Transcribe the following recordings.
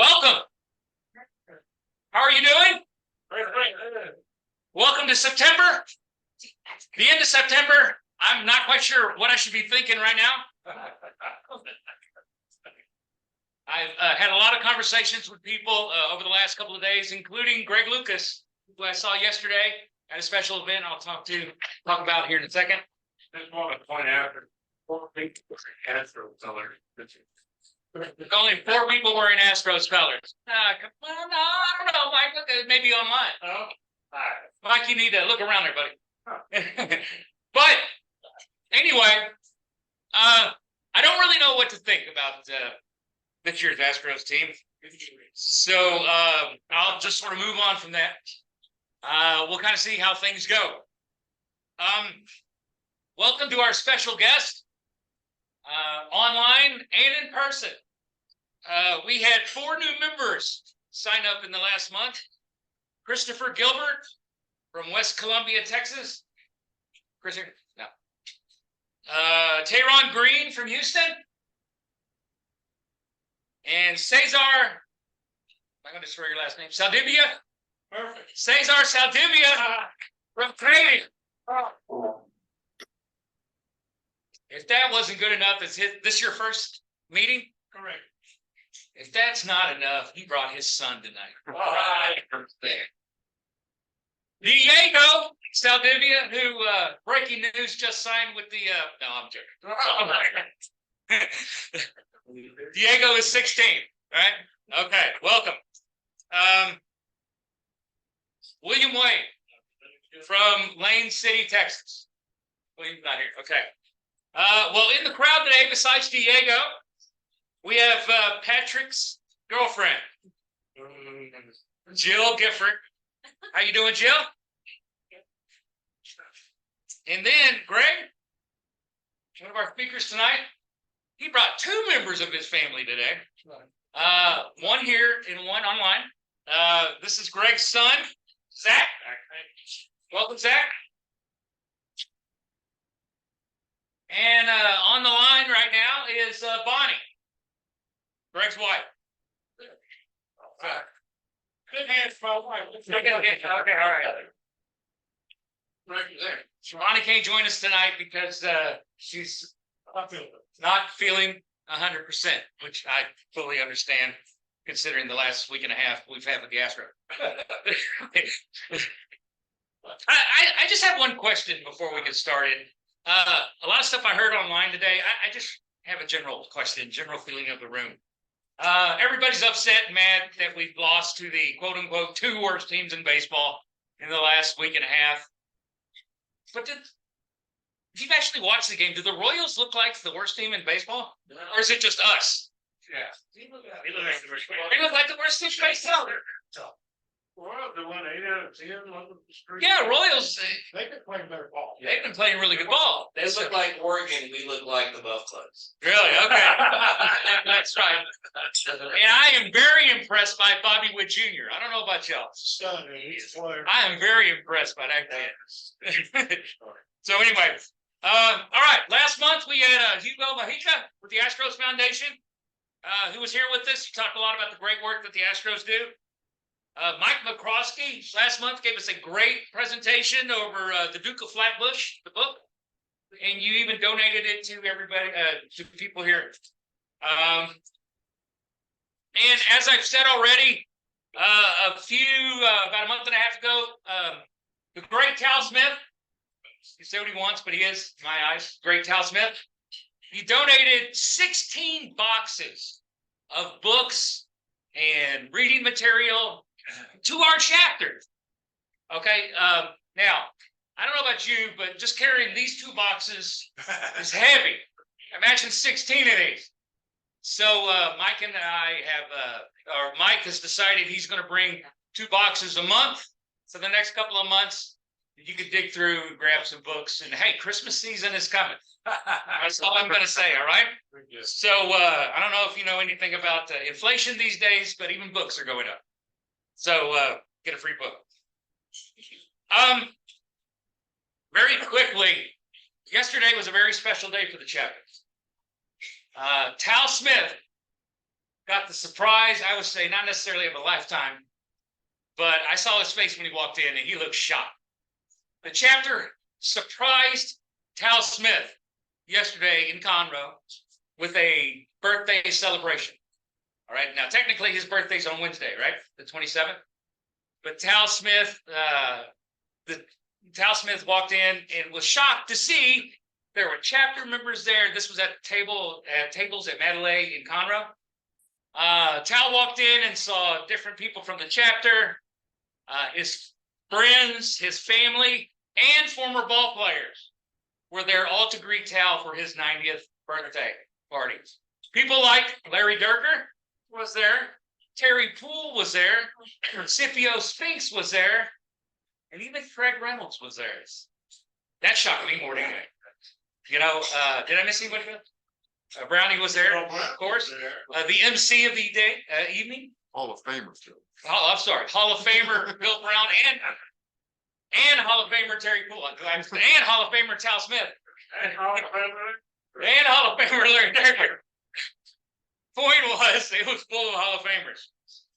Welcome. How are you doing? Welcome to September. The end of September. I'm not quite sure what I should be thinking right now. I've had a lot of conversations with people over the last couple of days, including Greg Lucas, who I saw yesterday at a special event I'll talk about here in a second. I just want to point out that 4 people wearing Astros colors. Only 4 people wearing Astros colors. Well, no, I don't know, Mike. Look, maybe online. Oh, Mike, you need to look around there, buddy. But anyway, I don't really know what to think about this year's Astros team. So I'll just sort of move on from that. We'll kind of see how things go. Welcome to our special guest, online and in person. We had 4 new members sign up in the last month. Christopher Gilbert from West Columbia, Texas. Christopher, no. Tehran Green from Houston. And Cesar, I'm going to swear your last name, Saldivia. perfect. Cesar Saldivia from Canada. If that wasn't good enough, is this your first meeting? Correct. If that's not enough, he brought his son tonight. All right. Diego Saldivia, who breaking news just signed with the no, I'm joking. Diego is 16, right? Okay, welcome. William Wayne from Lane City, Texas. William's not here. Okay. Well, in the crowd today, besides Diego, we have Patrick's girlfriend, Jill Gifford. How you doing, Jill? And then Greg, one of our speakers tonight, he brought 2 members of his family today. One here and one online. This is Greg's son, Zach. Welcome, Zach. And on the line right now is Bonnie, Greg's wife. Good hands for my wife. Okay, all right. Right there. Bonnie can't join us tonight because she's not feeling 100%, which I fully understand, considering the last week and a half we've had with the Astros. I just have one question before we get started. A lot of stuff I heard online today. I just have a general question, general feeling of the room. Everybody's upset and mad that we've lost to the quote unquote 2 worst teams in baseball in the last week and a half. But if you've actually watched the game, do the Royals look like the worst team in baseball? Or is it just us? Yeah. He looked like the worst. They look like the worst team in baseball. Well, the one 8 out of 10 on the street. Yeah, Royals, They could play better ball. they've been playing really good ball. They look like Oregon. We look like the Buffaloes. Really? Okay. That's right. And I am very impressed by Bobby Wood Jr. I don't know about y'all. Son, he's a player. I am very impressed by that kid. So anyway, all right. Last month we had Hugo Mojica with the Astros Foundation, who was here with us. He talked a lot about the great work that the Astros do. Mike McCroskey last month gave us a great presentation over the Duke of Flatbush, the book, and you even donated it to everybody, to people here. And as I've said already, about a month and a half ago, the great Tal Smith, he said what he wants, but he is, in my eyes, great Tal Smith. He donated 16 boxes of books and reading material to our chapter. Okay, now, I don't know about you, but just carrying these 2 boxes is heavy. Imagine 16 of these. So Mike and I have, or Mike has decided he's going to bring 2 boxes a month for the next couple of months. You can dig through and grab some books. And hey, Christmas season is coming. That's all I'm going to say, all right? So I don't know if you know anything about inflation these days, but even books are going up. So get a free book. Very quickly, yesterday was a very special day for the chapters. Tal Smith got the surprise, I would say not necessarily of a lifetime, but I saw his face when he walked in and he looked shocked. The chapter surprised Tal Smith yesterday in Conroe with a birthday celebration. All right, now technically his birthday's on Wednesday, right? The 27th. But Tal Smith walked in and was shocked to see there were chapter members there. This was at tables at Mandalay in Conroe. Tal walked in and saw different people from the chapter, his friends, his family, and former ball players were there all to greet Tal for his 90th birthday party. People like Larry Durker was there, Terry Poole was there, Scipio Spinks was there, and even Craig Reynolds was there. That shocked me more than anything. You know, did I miss anybody? Brownie was there, of course. The MC of the day, evening. Hall of Famers. Oh, I'm sorry. Hall of Famer Bill Brown and Hall of Famer Terry Poole and Hall of Famer Tal Smith and Hall of Famer Larry Durker. Point was, it was full of Hall of Famers.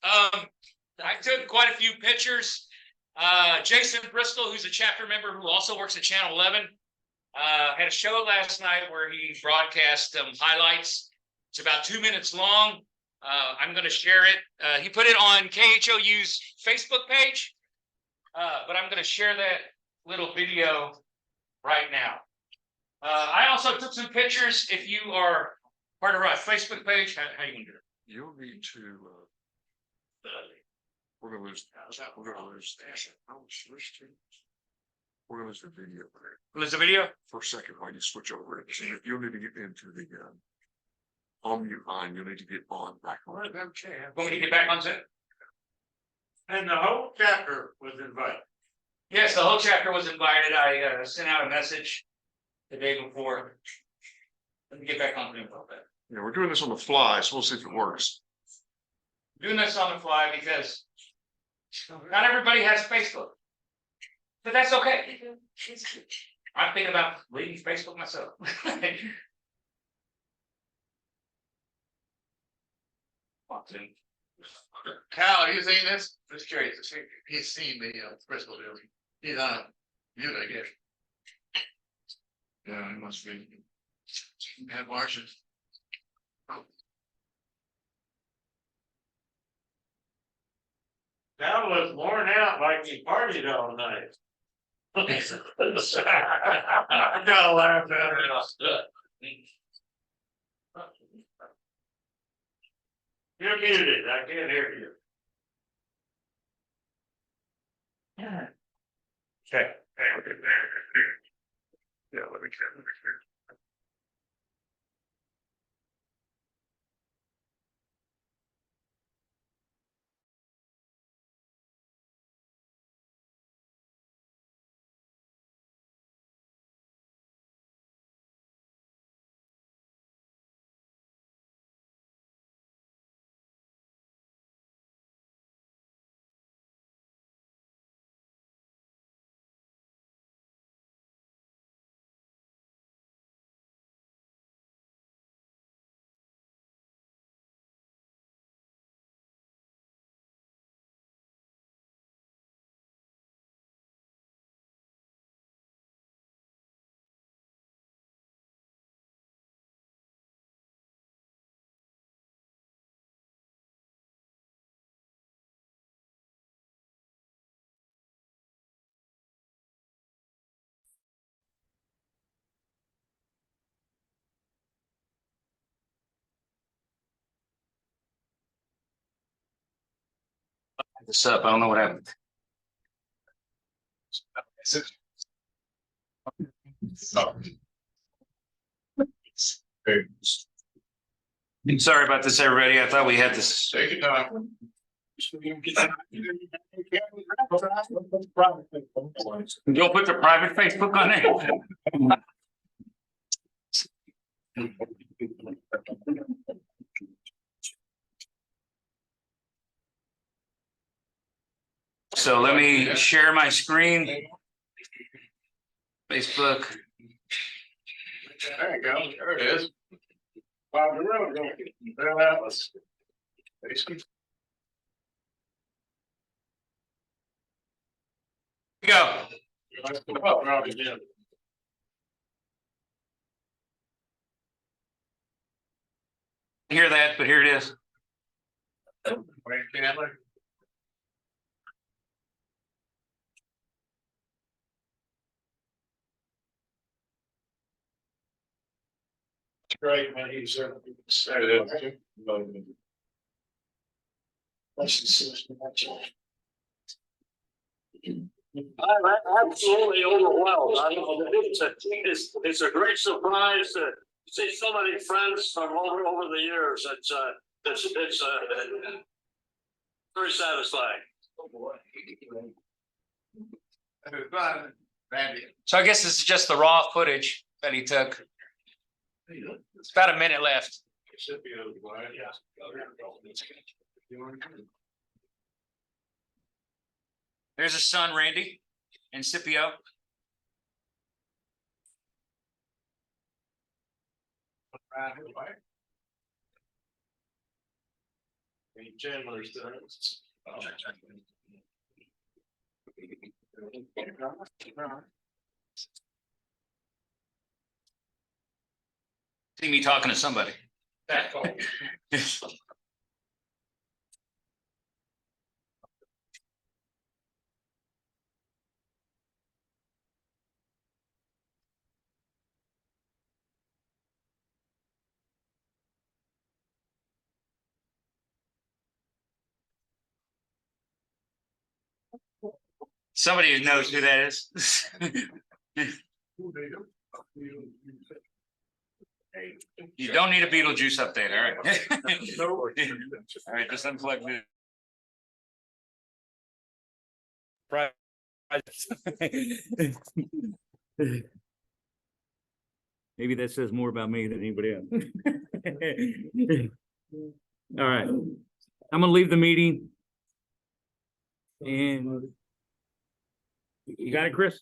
I took quite a few pictures. Jason Bristol, who's a chapter member who also works at Channel 11, had a show last night where he broadcast highlights. It's about 2 minutes long. I'm going to share it. He put it on KHOU's Facebook page, but I'm going to share that little video right now. I also took some pictures. If you are part of our Facebook page, how you going to do it? You'll need to, we're gonna lose the video. Lose the video? For a second while you switch over it. You'll need to get into the, on mute line, you'll need to get on back on. Okay. Want me to get back on Zoom? And the whole chapter was invited. Yes, the whole chapter was invited. I sent out a message the day before. Let me get back on Zoom a little bit. Yeah, we're doing this on the fly, so we'll see if it works. Doing this on the fly because not everybody has Facebook. But that's okay. I'm thinking about leaving Facebook myself. Cal, have you seen this? Just curious to see. He's seen the Bristol deal. He's on mute, I guess. Yeah, he must be. Have Martians. Cal was worn out like he partied all night. I gotta laugh at it. You're muted. I can't hear you. Okay. Yeah, let me get it. This up. I don't know what happened. Sorry about this, everybody. I thought we had this. Take it down. You'll put the private Facebook on there. So let me share my screen. Facebook. There you go. There it is. Bob the road. There that was. Go. Hear that, but here it is. Great, man, he's I'm absolutely overwhelmed. I know that it's a great surprise to see so many friends from over the years. It's very satisfying. So I guess this is just the raw footage that he took. It's about a minute left. There's his son, Randy, and Scipio. See me talking to somebody. Somebody who knows who that is. You don't need a Beetlejuice update, all right? All right, just unplug this. Maybe that says more about me than anybody else. All right, I'm gonna leave the meeting. And you got it, Chris?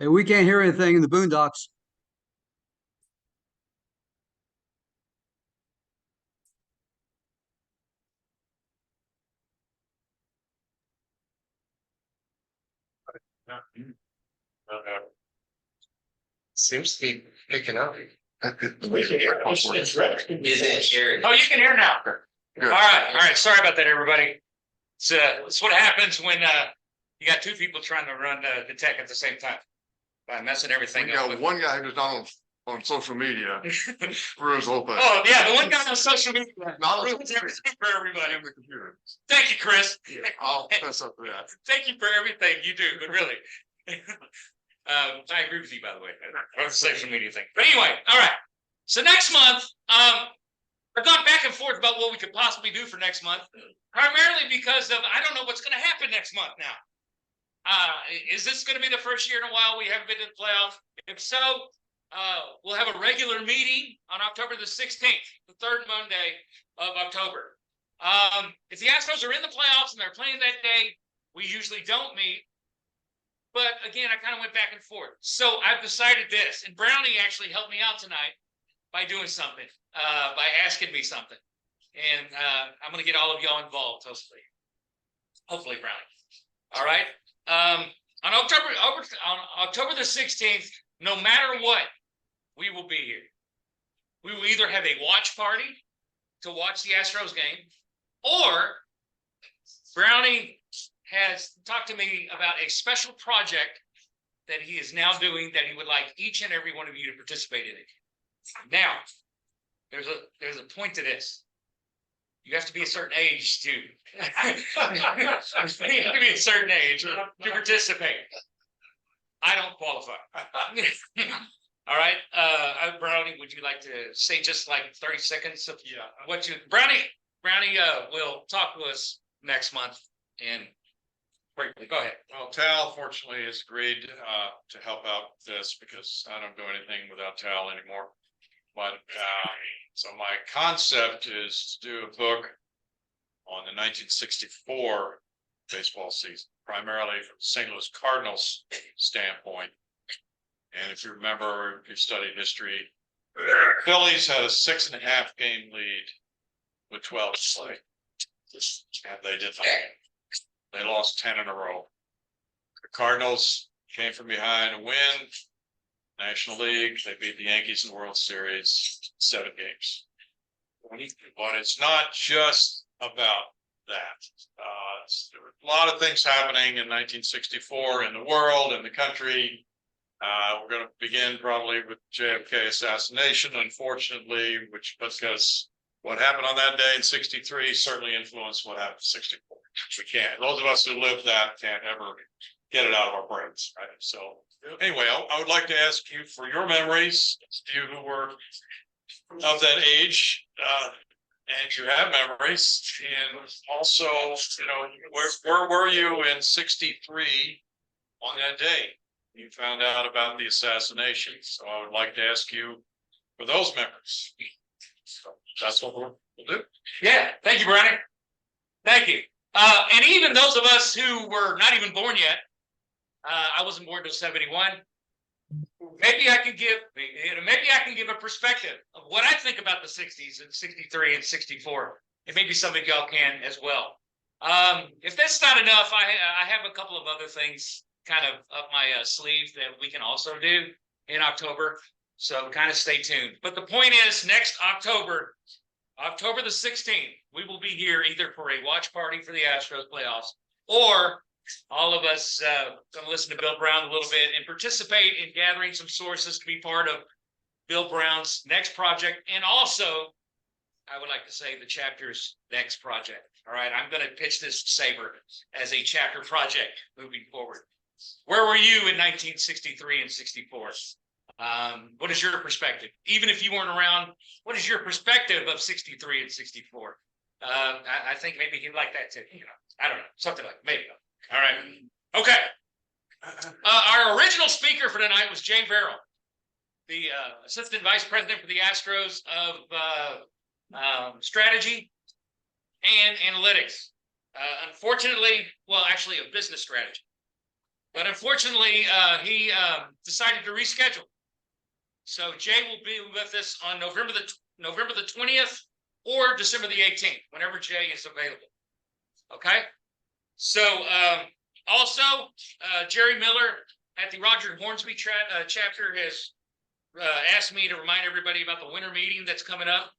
Hey, we can't hear anything in the boondocks. Seems to be picking up. Is it shared? Oh, you can hear now. All right. Sorry about that, everybody. It's what happens when you got two people trying to run the tech at the same time by messing everything We up. got one guy who's not on social media. Ruins the whole thing. Oh yeah, the one guy on social media Not ruins everything for everybody. on the computer. Thank you, Chris. I'll mess up that. Thank you for everything you do, but really. I agree with you, by the way, on the social media thing. But anyway, all right. So next month, I've gone back and forth about what we could possibly do for next month, primarily because of I don't know what's going to happen next month now. Is this going to be the first year in a while we haven't been to the playoffs? If so, we'll have a regular meeting on October the 16th, the third Monday of October. If the Astros are in the playoffs and they're playing that day, we usually don't meet. But again, I kind of went back and forth. So I've decided this, and Brownie actually helped me out tonight by doing something, by asking me something. And I'm going to get all of y'all involved, hopefully, Brownie. All right. On October the 16th, no matter what, we will be here. We will either have a watch party to watch the Astros game, or Brownie has talked to me about a special project that he is now doing that he would like each and every one of you to participate in it. Now, there's a point to this. You have to be a certain age to you have to be a certain age to participate. I don't qualify. All right. Brownie, would you like to say just like 30 seconds of what you Brownie will talk to us next month and briefly go ahead. Well, Tal fortunately has agreed to help out with this because I don't do anything without Tal anymore. But so my concept is to do a book on the 1964 baseball season, primarily from the St. Louis Cardinals standpoint. And if you remember, if you studied history, the Phillies had a 6.5 game lead with 12 to play. And they did not. They lost 10 in a row. The Cardinals came from behind to win National League. They beat the Yankees in the World Series 7 games. But it's not just about that. There were a lot of things happening in 1964 in the world, in the country. We're going to begin probably with JFK assassination, unfortunately, because what happened on that day in 63 certainly influenced what happened in 64. We can't. Those of us who lived that can't ever get it out of our brains, right? So anyway, I would like to ask you for your memories, you who were of that age, and you have memories, and also, where were you in 63 on that day? You found out about the assassination. So I would like to ask you for those memories. So that's what we'll do. Yeah, thank you, Brownie. Thank you. And even those of us who were not even born yet, I wasn't born until 71. Maybe I can give a perspective of what I think about the 60s and 63 and 64. And maybe some of y'all can as well. If that's not enough, I have a couple of other things kind of up my sleeve that we can also do in October. So kind of stay tuned. But the point is, next October the 16th, we will be here either for a watch party for the Astros playoffs, or all of us going to listen to Bill Brown a little bit and participate in gathering some sources to be part of Bill Brown's next project. And also, I would like to say the chapter's next project. All right, I'm going to pitch this SABR as a chapter project moving forward. Where were you in 1963 and 64? What is your perspective? Even if you weren't around, what is your perspective of 63 and 64? I think maybe he'd like that too. I don't know, something like maybe. All right. Okay. Our original speaker for tonight was Jay Verrill, the assistant vice president for the Astros of strategy and analytics. Unfortunately, well, actually, of business strategy. But unfortunately, he decided to reschedule. So Jay will be with us on November the 20th or December the 18th, whenever Jay is available. Okay. So also, Jerry Miller at the Roger Hornsby chapter has asked me to remind everybody about the winter meeting that's coming up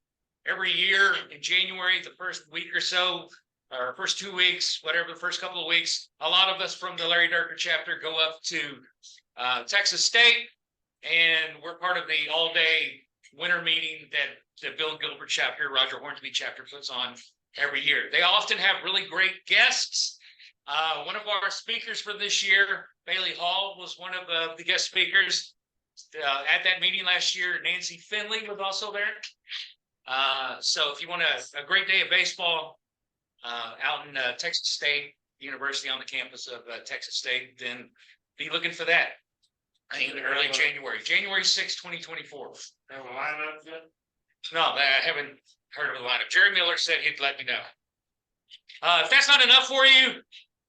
every year in January, the first week or so, or first 2 weeks, whatever, the first couple of weeks. A lot of us from the Larry Durker chapter go up to Texas State, and we're part of the all-day winter meeting that the Bill Gilbert chapter, Roger Hornsby chapter puts on every year. They often have really great guests. One of our speakers for this year, Bailey Hall, was one of the guest speakers at that meeting last year. Nancy Finley was also there. So if you want a great day of baseball out in Texas State University on the campus of Texas State, then be looking for that in early January, January 6, 2024. Have a lineup yet? No, I haven't heard of the lineup. Jerry Miller said he'd let me know. If that's not enough for you,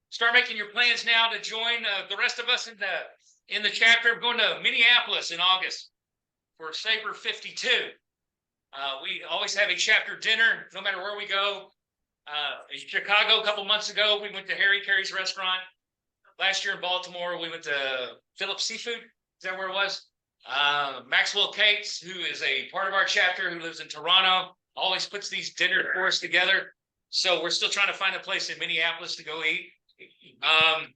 start making your plans now to join the rest of us in the chapter. I'm going to Minneapolis in August for SABR 52. We always have a chapter dinner, no matter where we go. In Chicago a couple months ago, we went to Harry Carey's restaurant. Last year in Baltimore, we went to Phillips Seafood. Is that where it was? Maxwell Cates, who is a part of our chapter, who lives in Toronto, always puts these dinner for us together. So we're still trying to find a place in Minneapolis to go eat. I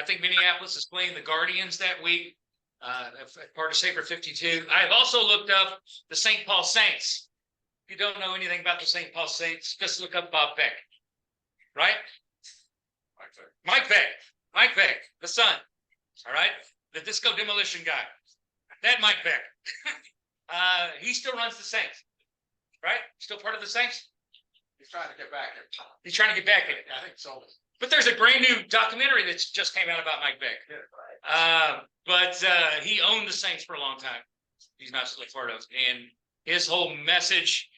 think Minneapolis is playing the Guardians that week, part of SABR 52. I have also looked up the St. Paul Saints. If you don't know anything about the St. Paul Saints, just look up Bob Beck, right? Mike Beck, the son, all right? The disco demolition guy, that Mike Beck. He still runs the Saints, right? Still part of the Saints? He's trying to get back. He's trying to get back in it. I think so. But there's a brand new documentary that's just came out about Mike Beck. But he owned the Saints for a long time. He's not still part of it. And his whole message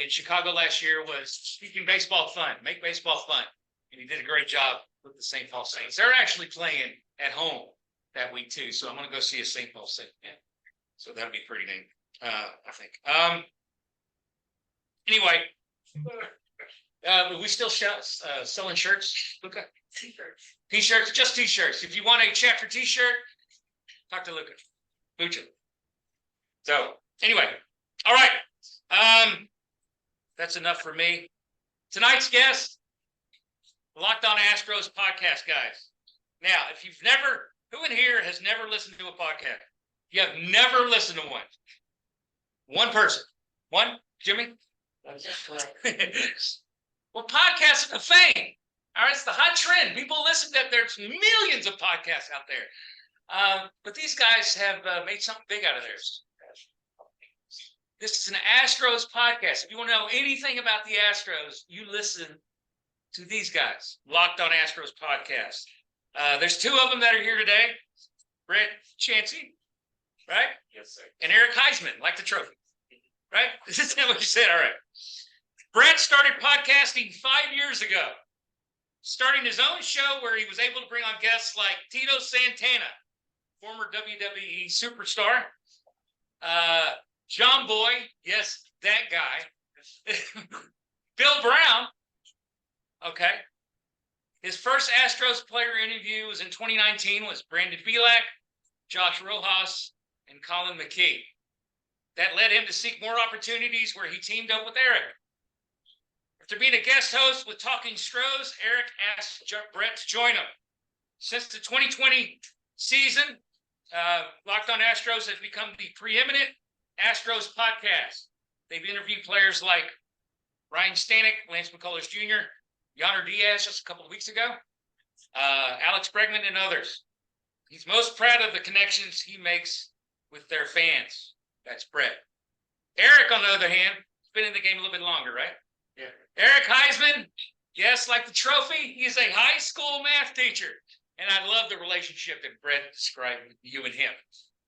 in Chicago last year was keeping baseball fun, make baseball fun. And he did a great job with the St. Paul Saints. They're actually playing at home that week too. So I'm going to go see a St. Paul Saint. Yeah. So that'll be pretty neat, I think. Anyway, we still selling shirts, Luca? T-shirts, just T-shirts. If you want a chapter T-shirt, talk to Luca. Lucha. So anyway, all right. That's enough for me. Tonight's guest, Locked On Astros podcast, guys. Now, if you've never, who in here has never listened to a podcast? You have never listened to one. One person. One? Jimmy? Well, podcasts are the fame. All right, it's the hot trend. People listen to that. There's millions of podcasts out there. But these guys have made something big out of theirs. This is an Astros podcast. If you want to know anything about the Astros, you listen to these guys. Locked On Astros podcast. There's two of them that are here today. Brett Chansey, right? Yes, sir. And Eric Heisman, like the trophy, right? Is that what you said? All right. Brett started podcasting 5 years ago, starting his own show where he was able to bring on guests like Tito Santana, former WWE superstar, John Boy, yes, that guy, Bill Brown, okay. His first Astros player interview was in 2019 was Brandon Bielak, Josh Rojas, and Colin McKee. That led him to seek more opportunities where he teamed up with Eric. After being a guest host with Talking Stros, Eric asked Brett to join him. Since the 2020 season, Locked On Astros has become the preeminent Astros podcast. They've interviewed players like Ryan Stanek, Lance McCullers Jr., Yonder Diaz just a couple of weeks ago, Alex Bregman, and others. He's most proud of the connections he makes with their fans. That's Brett. Eric, on the other hand, has been in the game a little bit longer, right? Yeah. Eric Heisman, yes, like the trophy, he's a high school math teacher. And I love the relationship that Brett described with you and him.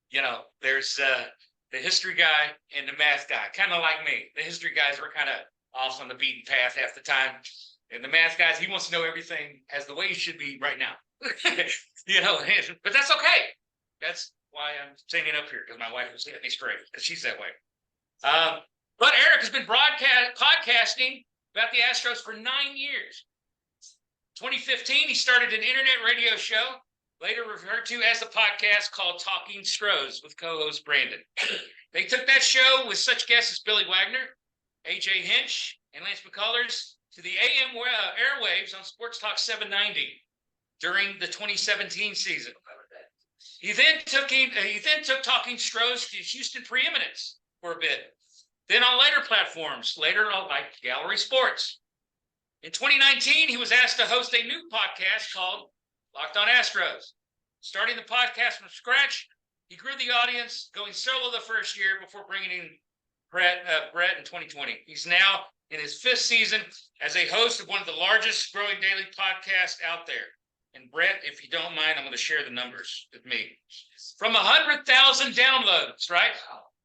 You know, there's the history guy and the math guy, kind of like me. The history guys were kind of off on the beaten path half the time. And the math guys, he wants to know everything as the way it should be right now. You know, but that's okay. That's why I'm standing up here, because my wife was setting me straight, because she's that way. But Eric has been podcasting about the Astros for 9 years. 2015, he started an internet radio show, later referred to as the podcast, called Talking Stros with co-host Brandon. They took that show with such guests as Billy Wagner, AJ Hinch, and Lance McCullers to the AM airwaves on Sports Talk 790 during the 2017 season. He then took Talking Stros to Houston preeminence for a bit. Then on later platforms, like Gallery Sports. In 2019, he was asked to host a new podcast called Locked On Astros. Starting the podcast from scratch, he grew the audience, going solo the first year before bringing in Brett in 2020. He's now in his 5th season as a host of one of the largest growing daily podcasts out there. And Brett, if you don't mind, I'm going to share the numbers with me. From 100,000 downloads, right,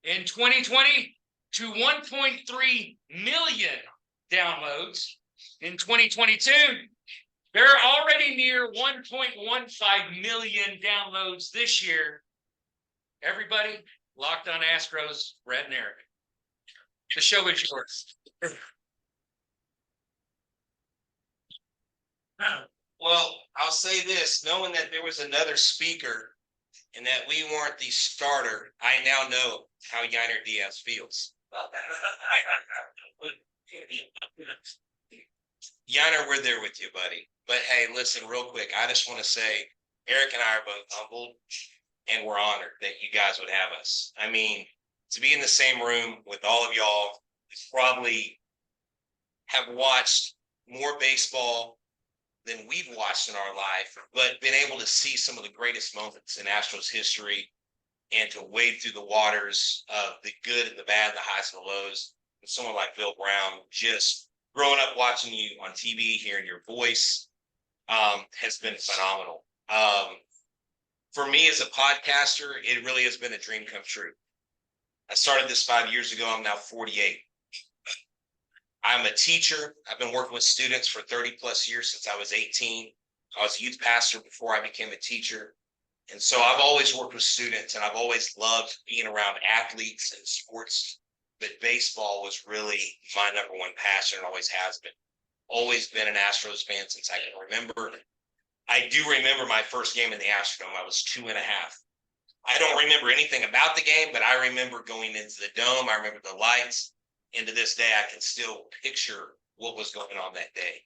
in 2020 to 1.3 million downloads in 2022. They're already near 1.15 million downloads this year. Everybody, Locked On Astros, Brett and Eric. The show is yours. Well, I'll say this, knowing that there was another speaker and that we weren't the starter, I now know how Yainer Diaz feels. Yainer, we're there with you, buddy. But hey, listen, real quick, I just want to say, Eric and I are both humbled, and we're honored that you guys would have us. I mean, to be in the same room with all of y'all, probably have watched more baseball than we've watched in our life, but been able to see some of the greatest moments in Astros history and to wade through the waters of the good and the bad, the highs and the lows. And someone like Bill Brown, just growing up watching you on TV, hearing your voice, has been phenomenal. For me as a podcaster, it really has been a dream come true. I started this 5 years ago. I'm now 48. I'm a teacher. I've been working with students for 30 plus years since I was 18. I was a youth pastor before I became a teacher. And so I've always worked with students, and I've always loved being around athletes and sports. But baseball was really my number one passion, and always has been. Always been an Astros fan since I can remember. I do remember my first game in the Astrodome. I was 2.5. I don't remember anything about the game, but I remember going into the dome. I remember the lights. And to this day, I can still picture what was going on that day.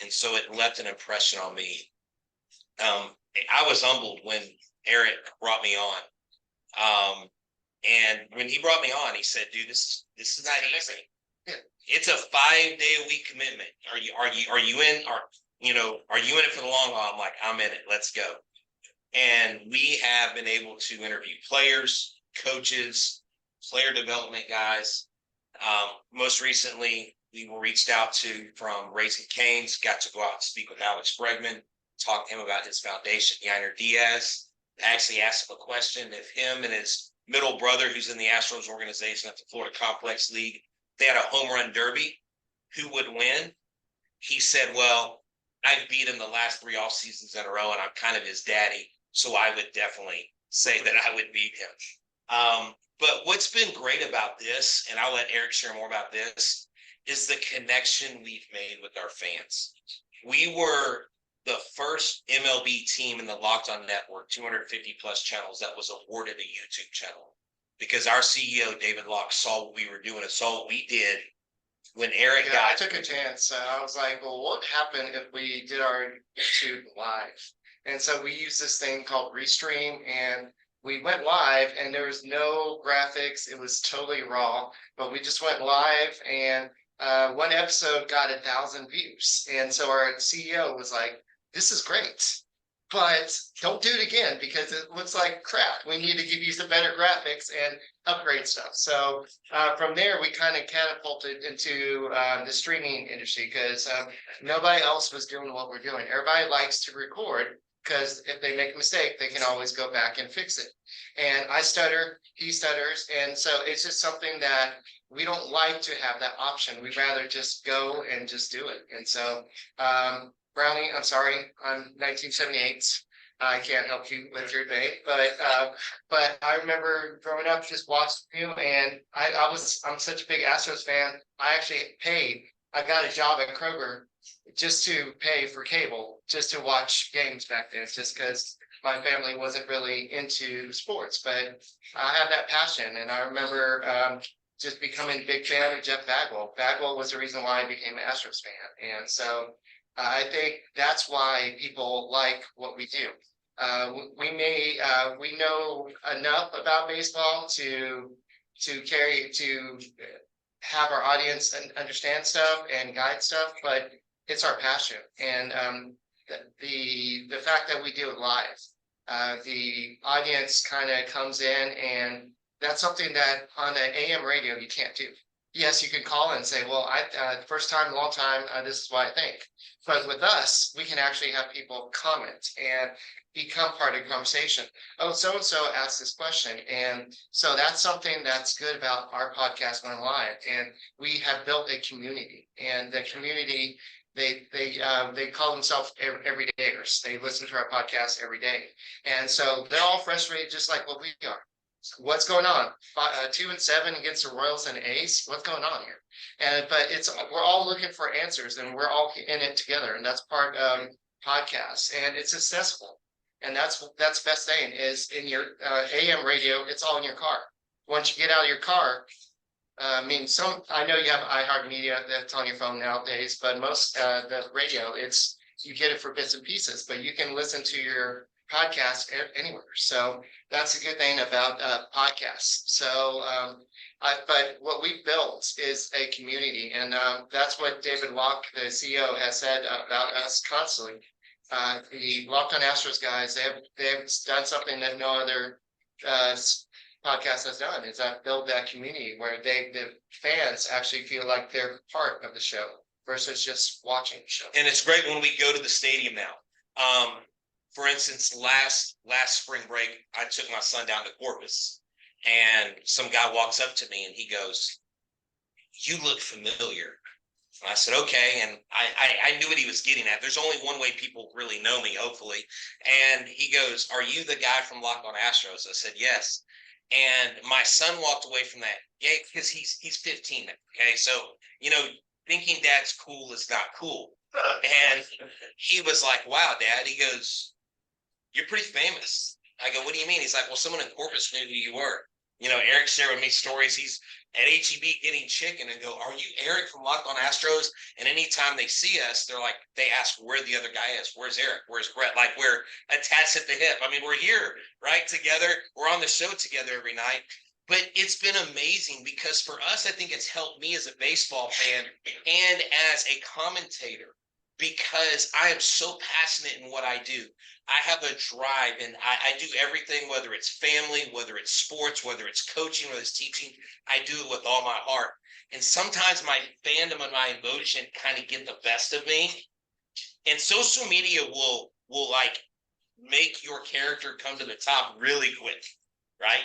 And so it left an impression on me. I was humbled when Eric brought me on. And when he brought me on, he said, dude, this is not easy. It's a 5-day-a-week commitment. Are you in? Are you in it for the long haul? I'm like, I'm in it. Let's go. And we have been able to interview players, coaches, player development guys. Most recently, we were reached out to from Raising Cane's, got to go out and speak with Alex Bregman, talk to him about his foundation, Yainer Diaz. I actually asked him a question if him and his middle brother, who's in the Astros organization at the Florida Complex League, they had a home run derby, who would win? He said, well, I've beat him the last 3 off seasons in a row, and I'm kind of his daddy, so I would definitely say that I would beat him. But what's been great about this, and I'll let Eric share more about this, is the connection we've made with our fans. We were the first MLB team in the Locked On Network, 250 plus channels, that was awarded a YouTube channel, because our CEO, David Locke, saw what we were doing and saw what we did when Eric got. I took a chance. I was like, well, what would happen if we did our YouTube live? And so we used this thing called Restream, and we went live, and there was no graphics. It was totally raw, but we just went live, and one episode got 1,000 views. And so our CEO was like, this is great, but don't do it again because it looks like crap. We need to give you some better graphics and upgrade stuff. So from there, we kind of catapulted into the streaming industry because nobody else was doing what we're doing. Everybody likes to record, because if they make a mistake, they can always go back and fix it. And I stutter, he stutters, and so it's just something that we don't like to have that option. We'd rather just go and just do it. And so, Brownie, I'm sorry, I'm 1978. I can't help you with your debate, but I remember growing up, just watching you, and I'm such a big Astros fan. I actually I got a job at Kroger just to pay for cable, just to watch games back then, just because my family wasn't really into sports, but I had that passion. And I remember just becoming a big fan of Jeff Bagwell. Bagwell was the reason why I became an Astros fan. And so I think that's why people like what we do. We know enough about baseball to have our audience understand stuff and guide stuff, but it's our passion. And the fact that we do it live, the audience kind of comes in, and that's something that on the AM radio you can't do. Yes, you can call and say, well, first time, long time, this is what I think. But with us, we can actually have people comment and become part of the conversation. Oh, so-and-so asked this question. And so that's something that's good about our podcast going live. And we have built a community, and the community, they call themselves everydayers. They listen to our podcast every day. And so they're all frustrated just like what we are. What's going on? 2-7 against the Royals and A's. What's going on here? But we're all looking for answers, and we're all in it together. And that's part of podcasts, and it's accessible. And that's best thing is in your AM radio. It's all in your car. Once you get out of your car, I know you have iHeartMedia that's on your phone nowadays, but most the radio, you get it for bits and pieces, but you can listen to your podcast anywhere. So that's a good thing about podcasts. So, but what we built is a community, and that's what David Locke, the CEO, has said about us constantly. The Locked On Astros guys, they have done something that no other podcast has done, is that build that community where the fans actually feel like they're part of the show versus just watching the show. And it's great when we go to the stadium now. For instance, last spring break, I took my son down to Corpus, and some guy walks up to me and he goes, "You look familiar." And I said, "Okay." And I knew what he was getting at. There's only one way people really know me, hopefully. And he goes, "Are you the guy from Locked On Astros?" I said, "Yes." And my son walked away from that game because he's 15. Okay. So, thinking dad's cool is not cool. And he was like, "Wow, Dad." He goes, "You're pretty famous." I go, "What do you mean?" He's like, "Well, someone in Corpus knew who you were." Eric shared with me stories. He's at HEB getting chicken and go, "Are you Eric from Locked On Astros?" And anytime they see us, they ask where the other guy is. Where's Eric? Where's Brett? Like we're attached at the hip. I mean, we're here, right? Together. We're on the show together every night. But it's been amazing because for us, I think it's helped me as a baseball fan and as a commentator, because I am so passionate in what I do. I have a drive, and I do everything, whether it's family, whether it's sports, whether it's coaching, whether it's teaching, I do it with all my heart. And sometimes my fandom and my emotion kind of get the best of me. And social media will like make your character come to the top really quick, right?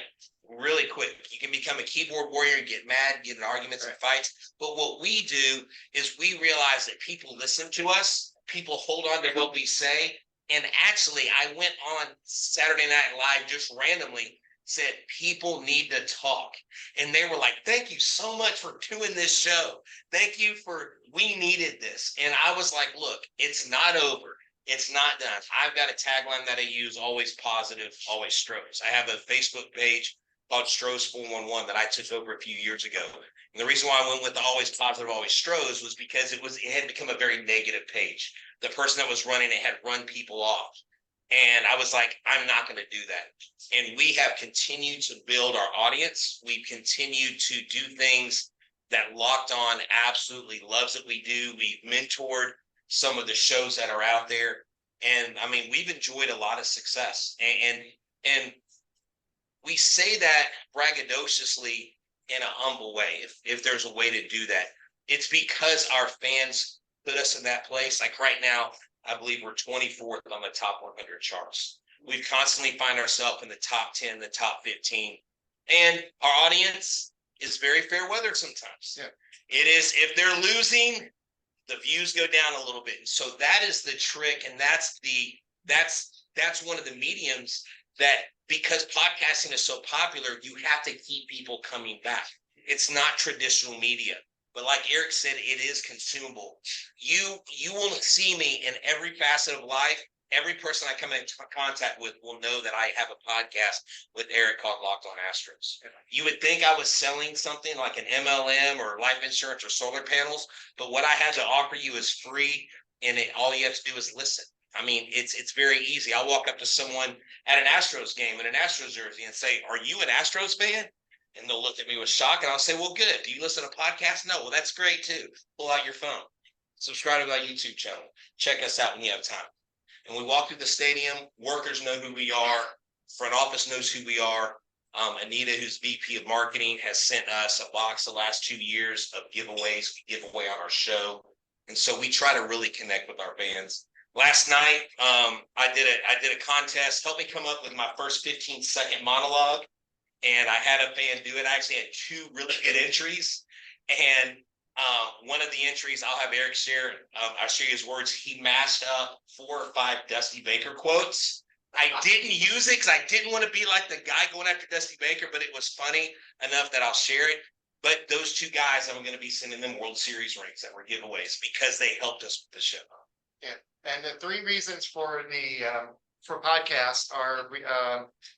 Really quick. You can become a keyboard warrior and get mad, get in arguments and fights. But what we do is we realize that people listen to us, people hold on to what we say. And actually, I went on Saturday Night Live just randomly, said people need to talk. And they were like, "Thank you so much for doing this show. Thank you we needed this." And I was like, look, it's not over. It's not done. I've got a tagline that I use, always positive, always Stros. I have a Facebook page called Stros 411 that I took over a few years ago. And the reason why I went with the always positive, always Stros was because it had become a very negative page. The person that was running it had run people off. And I was like, I'm not going to do that. And we have continued to build our audience. We've continued to do things that Locked On absolutely loves that we do. We've mentored some of the shows that are out there. And I mean, we've enjoyed a lot of success. And we say that braggadociously in a humble way, if there's a way to do that. It's because our fans put us in that place. Like right now, I believe we're 24th on the top 100 charts. We constantly find ourselves in the top 10, the top 15. And our audience is very fair weather sometimes. Yeah. It is, if they're losing, the views go down a little bit. And so that is the trick. And that's one of the mediums that, because podcasting is so popular, you have to keep people coming back. It's not traditional media. But like Eric said, it is consumable. You will see me in every facet of life. Every person I come into contact with will know that I have a podcast with Eric called Locked On Astros. You would think I was selling something like an MLM or life insurance or solar panels, but what I have to offer you is free, and all you have to do is listen. I mean, it's very easy. I'll walk up to someone at an Astros game in an Astros jersey and say, "Are you an Astros fan?" And they'll look at me with shock, and I'll say, "Well, good. Do you listen to podcasts?" "No." "Well, that's great too. Pull out your phone. Subscribe to our YouTube channel. Check us out when you have time." And we walk through the stadium. Workers know who we are. Front office knows who we are. Anita, who's VP of Marketing, has sent us a box the last 2 years of giveaways we give away on our show. And so we try to really connect with our fans. Last night, I did a contest. Help me come up with my first 15-second monologue. And I had a fan do it. I actually had 2 really good entries. And one of the entries, I'll have Eric share. I'll share his words. He mashed up 4 or 5 Dusty Baker quotes. I didn't use it because I didn't want to be like the guy going after Dusty Baker, but it was funny enough that I'll share it. But those 2 guys, I'm going to be sending them World Series rings that were giveaways because they helped us with the show. Yeah, and the 3 reasons for the for podcasts are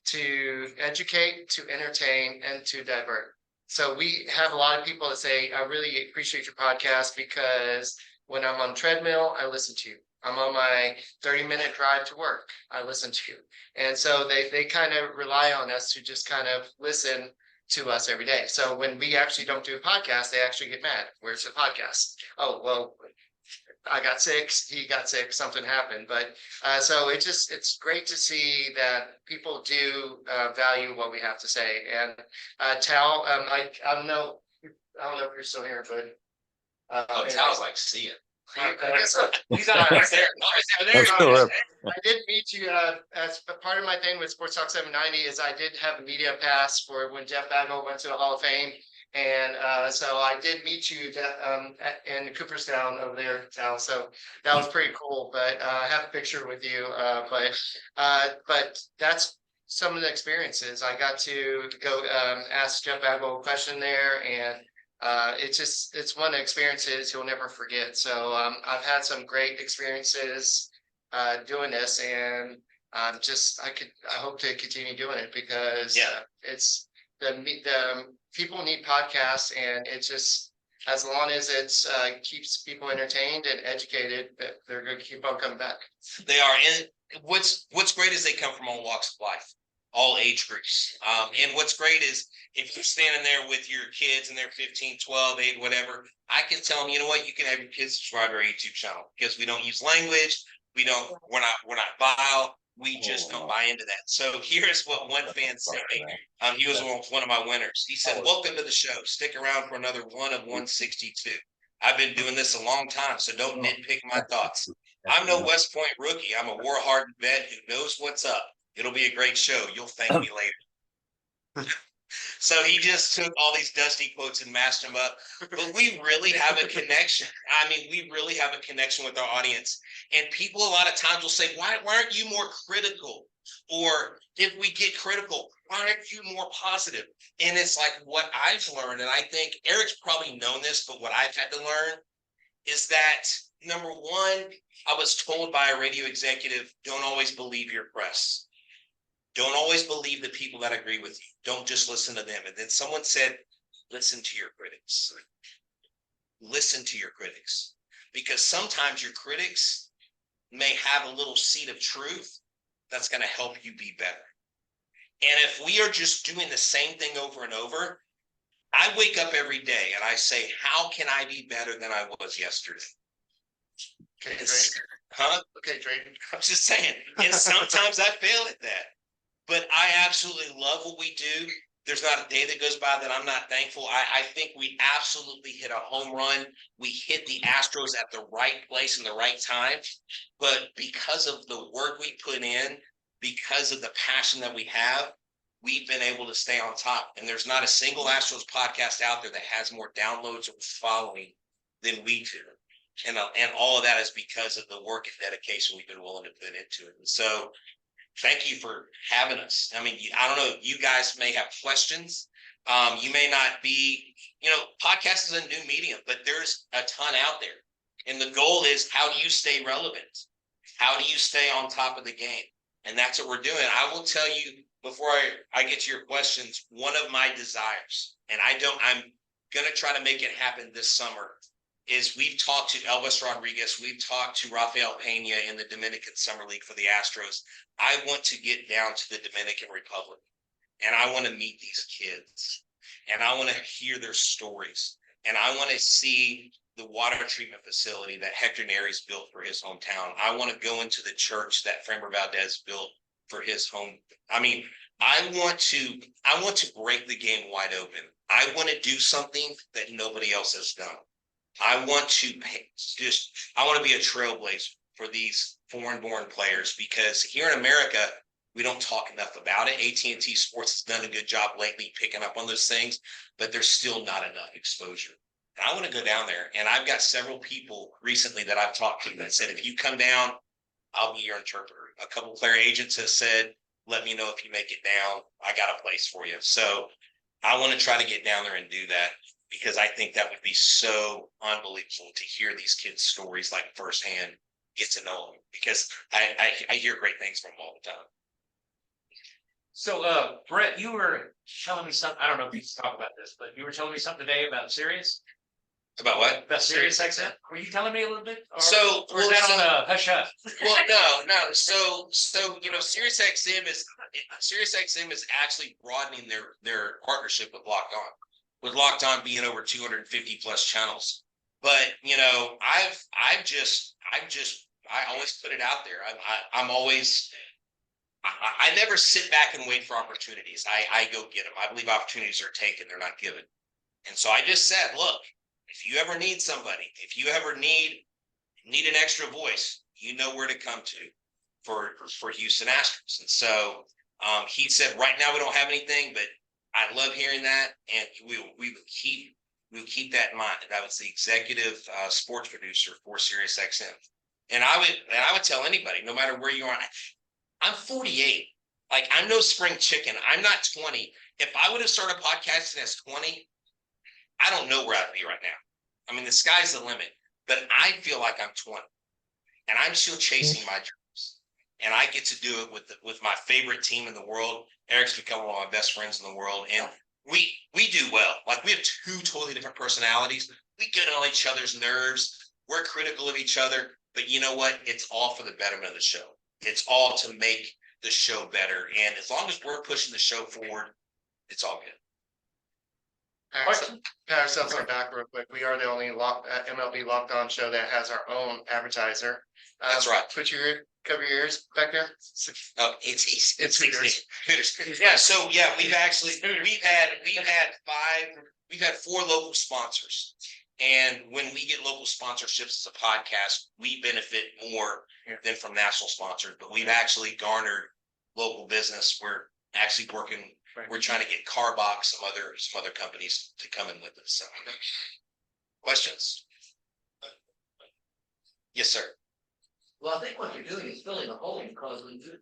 to educate, to entertain, and to divert. So we have a lot of people that say, "I really appreciate your podcast because when I'm on treadmill, I listen to you. I'm on my 30-minute drive to work, I listen to you." And so they kind of rely on us to just kind of listen to us every day. So when we actually don't do a podcast, they actually get mad. "Where's the podcast?" "Oh, well, I got sick, he got sick, something happened." But so it's great to see that people do value what we have to say. And Tal, I don't know if you're still here, but Tal's like, "See it." I guess so. He's not there. There still you go. up. I did meet you as part of my thing with Sports Talk 790 is I did have a media pass for when Jeff Bagwell went to the Hall of Fame. And so I did meet you in Cooperstown over there, Tal. So that was pretty cool. But I have a picture with you. But that's some of the experiences. I got to go ask Jeff Bagwell a question there, and it's one of the experiences you'll never forget. So I've had some great experiences doing this, and I hope to continue doing it because it's the people need podcasts, and it's just, as long as it's keeps people entertained and educated, that they're going to keep on coming back. They are. And what's great is they come from all walks of life, all age groups. And what's great is if you're standing there with your kids and they're 15, 12, 8, whatever, I can tell them, you know what, you can have your kids subscribe to our YouTube channel because we don't use language. We're not vile. We just don't buy into that. So here's what one fan said. He was one of my winners. He said, "Welcome to the show. Stick around for another one of 162. I've been doing this a long time, so don't nitpick my thoughts. I'm no West Point rookie. I'm a war-hardened vet who knows what's up. It'll be a great show. You'll thank me later." So he just took all these Dusty quotes and mashed them up. But we really have a connection. I mean, we really have a connection with our audience. And people a lot of times will say, why aren't you more critical? Or if we get critical, why aren't you more positive? And it's like what I've learned, and I think Eric's probably known this, but what I've had to learn is that, number one, I was told by a radio executive, don't always believe your press. Don't always believe the people that agree with you. Don't just listen to them. And then someone said, listen to your critics. Listen to your critics. Because sometimes your critics may have a little seed of truth that's going to help you be better. And if we are just doing the same thing over and over, I wake up every day and I say, how can I be better than I was yesterday? Okay, Okay, Drayden. I'm just saying. And sometimes I fail at that. But I absolutely love what we do. there's not a day that goes by that I'm not thankful. I think we absolutely hit a home run. We hit the Astros at the right place in the right time. But because of the work we put in, because of the passion that we have, we've been able to stay on top. And there's not a single Astros podcast out there that has more downloads or following than we do. And all of that is because of the work and dedication we've been willing to put into it. And so thank you for having us. I mean, I don't know, you guys may have questions. You may not be, podcast is a new medium, but there's a ton out there. And the goal is, how do you stay relevant? How do you stay on top of the game? And that's what we're doing. I will tell you, before I get to your questions, one of my desires, and I'm going to try to make it happen this summer, is we've talked to Elvis Rodriguez, we've talked to Rafael Pena in the Dominican Summer League for the Astros. I want to get down to the Dominican Republic, and I want to meet these kids, and I want to hear their stories, and I want to see the water treatment facility that Hector Neris built for his hometown. I want to go into the church that Framber Valdez built for his home. I mean, I want to break the game wide open. I want to do something that nobody else has done. I want to be a trailblazer for these foreign-born players, because here in America, we don't talk enough about it. AT&T Sports has done a good job lately picking up on those things, but there's still not enough exposure. And I want to go down there, and I've got several people recently that I've talked to that said, if you come down, I'll be your interpreter. A couple player agents have said, let me know if you make it down. I got a place for you. So I want to try to get down there and do that, because I think that would be so unbelievable to hear these kids' stories like firsthand, get to know them, because I hear great things from them all the time. So, Brett, you were telling me something. I don't know if you can talk about this, but you were telling me something today about Sirius. About what? About Sirius XM. Were you telling me a little bit? Or is that on the hush hush? Well, no. So Sirius XM is actually broadening their partnership with Locked On. With Locked On being over 250 plus channels. But I always put it out there. I never sit back and wait for opportunities. I go get them. I believe opportunities are taken, they're not given. And so I just said, look, if you ever need somebody, if you ever need an extra voice, you know where to come to for Houston Astros. And so he said, right now we don't have anything, but I love hearing that, and we will keep that in mind. That was the executive sports producer for Sirius XM, and I would tell anybody, no matter where you are. I'm 48. Like, I'm no spring chicken. I'm not 20. If I would have started podcasting as 20, I don't know where I'd be right now. I mean, the sky's the limit. But I feel like I'm 20, and I'm still chasing my dreams. And I get to do it with my favorite team in the world. Eric's become one of my best friends in the world, and we do well. Like, we have two totally different personalities. We get on each other's nerves. We're critical of each other, but you know what? It's all for the betterment of the show. It's all to make the show better, and as long as we're pushing the show forward, it's all good. Pat ourselves on back real quick. We are the only MLB Locked On show that has our own advertiser. That's right. Cover your ears back there. Oh, it's Hooters. Yeah. So yeah, we've had 4 local sponsors, and when we get local sponsorships as a podcast, we benefit more than from national sponsors. But we've actually garnered local business. We're actually working. We're trying to get Carbox, some other companies to come in with us. So, questions? Yes, sir. Well, I think what you're doing is filling a hole because the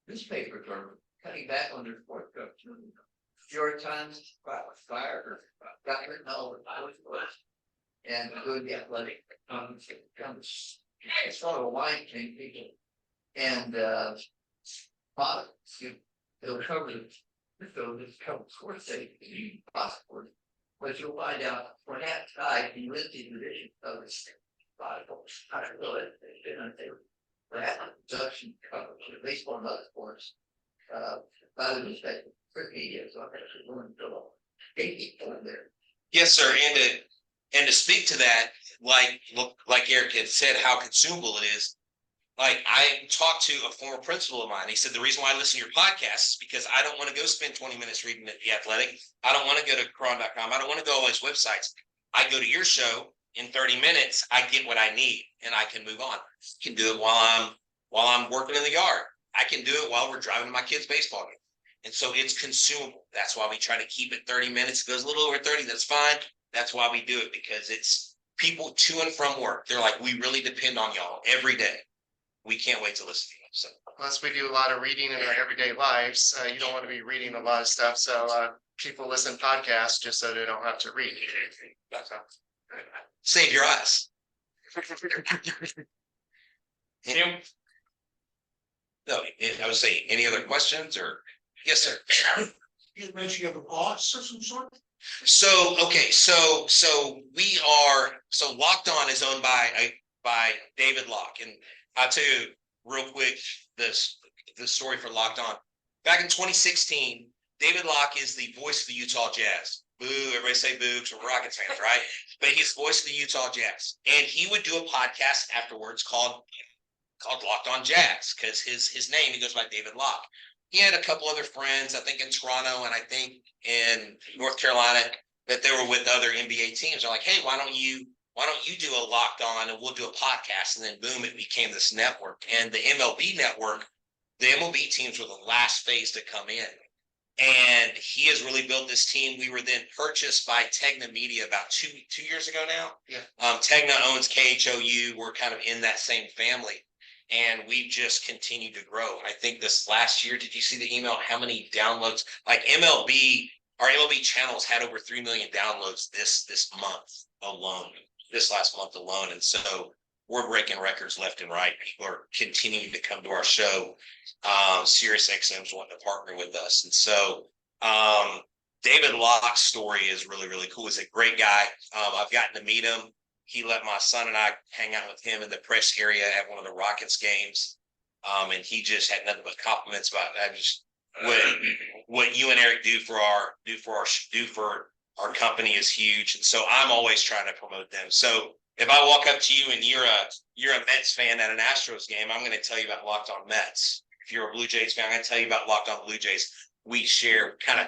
newspapers are cutting back on their sports coverage. York Times got fired or got written all over and doing the athletic it's sort of a wine thing, people. And they'll cover this cover sports they possible, but you'll find out when that guy he lived in the division of the I don't know it. That production coverage of baseball and other sports by the newspaper for media. So I'm actually going to fill up there. Yes, sir. And to speak to that, like Eric had said, how consumable it is. Like I talked to a former principal of mine. He said, the reason why I listen to your podcast is because I don't want to go spend 20 minutes reading The Athletic. I don't want to go to cron.com. I don't want to go to all those websites. I go to your show in 30 minutes. I get what I need and I can move on. I can do it while I'm working in the yard. I can do it while we're driving to my kids' baseball game. And so it's consumable. That's why we try to keep it 30 minutes. It goes a little over 30. That's fine. That's why we do it, because it's people to and from work. They're like, we really depend on y'all every day. We can't wait to listen to you. So Plus, we do a lot of reading in our everyday lives. You don't want to be reading a lot of stuff, so people listen to podcasts just so they don't have to read. That's all. save your eyes. Tim? No, I would say, any other questions or? Yes, sir. You mentioned you have a boss of some sort? So, okay, so Locked On is owned by David Locke, and I'll tell you real quick the story for Locked On. Back in 2016, David Locke is the voice of the Utah Jazz. Boo! Everybody say boo because we're Rockets fans, right? But he's the voice of the Utah Jazz, and he would do a podcast afterwards called Locked On Jazz, because his name, he goes by David Locke. He had a couple other friends, I think in Toronto and I think in North Carolina, that they were with other NBA teams. They're like, hey, why don't you do a Locked On and we'll do a podcast? And then boom, it became this network. And the MLB network, the MLB teams were the last phase to come in. And he has really built this team. We were then purchased by Tegna Media about two years ago now. Yeah. Tegna owns KHOU. We're kind of in that same family. And we've just continued to grow. I think this last year, did you see the email? How many downloads? Like our MLB channels had over 3 million downloads this month alone, this last month alone. And so we're breaking records left and right. People are continuing to come to our show. Sirius XM's wanting to partner with us. And so David Locke's story is really, really cool. He's a great guy. I've gotten to meet him. He let my son and I hang out with him in the press area at one of the Rockets games. And he just had nothing but compliments about that. Just what you and Eric do for our company is huge. And so I'm always trying to promote them. So if I walk up to you and you're a Mets fan at an Astros game, I'm going to tell you about Locked On Mets. If you're a Blue Jays fan, I'm going to tell you about Locked On Blue Jays. We share kind of,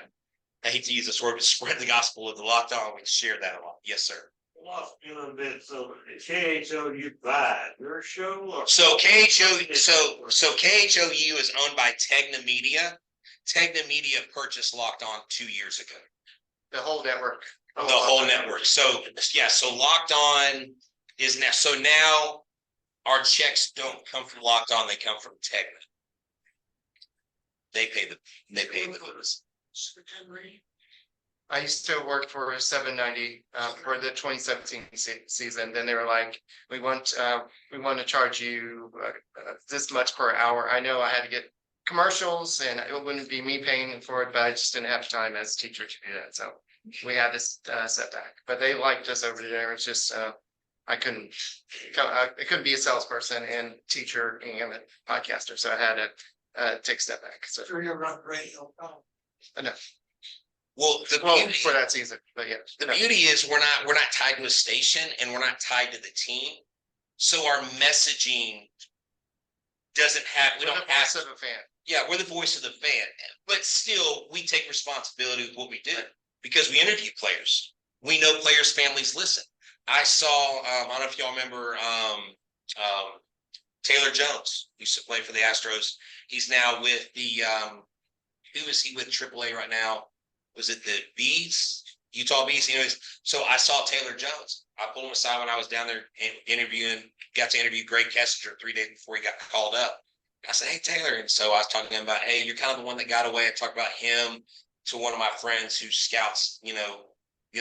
I hate to use this word, but spread the gospel of the Locked On. We share that a lot. Yes, sir. Lost a little bit, so KHOU buy your show or? So KHOU is owned by Tegna Media. Tegna Media purchased Locked On 2 years ago. The whole network. The whole network. So yeah, so Locked On is now. So now our checks don't come from Locked On; they come from Tegna. They pay the bills. I used to work for Sept23 for the 2017 season. Then they were like, we want to charge you this much per hour. I know I had to get commercials and it wouldn't be me paying for it, but I just didn't have time as a teacher to do that. So we had this setback, but they liked us over there. It's just, I couldn't be a salesperson and teacher and a podcaster. So I had to take a step back. So you're not radio. No. Well, for that season, but yeah. The beauty is we're not tied to a station and we're not tied to the team. So our messaging doesn't have, we don't have voice of a fan. Yeah, we're the voice of the fan, but still we take responsibility with what we do because we interview players. We know players' families listen. I saw, I don't know if y'all remember Taylor Jones, used to play for the Astros. He's now with the, who is he with AAA right now? Was it the Bees, Utah Bees? Anyways, so I saw Taylor Jones. I pulled him aside when I was down there got to interview Greg Kessinger 3 days before he got called up. I said, hey, Taylor. And so I was talking to him about, hey, you're kind of the one that got away. I talked about him to one of my friends who scouts, the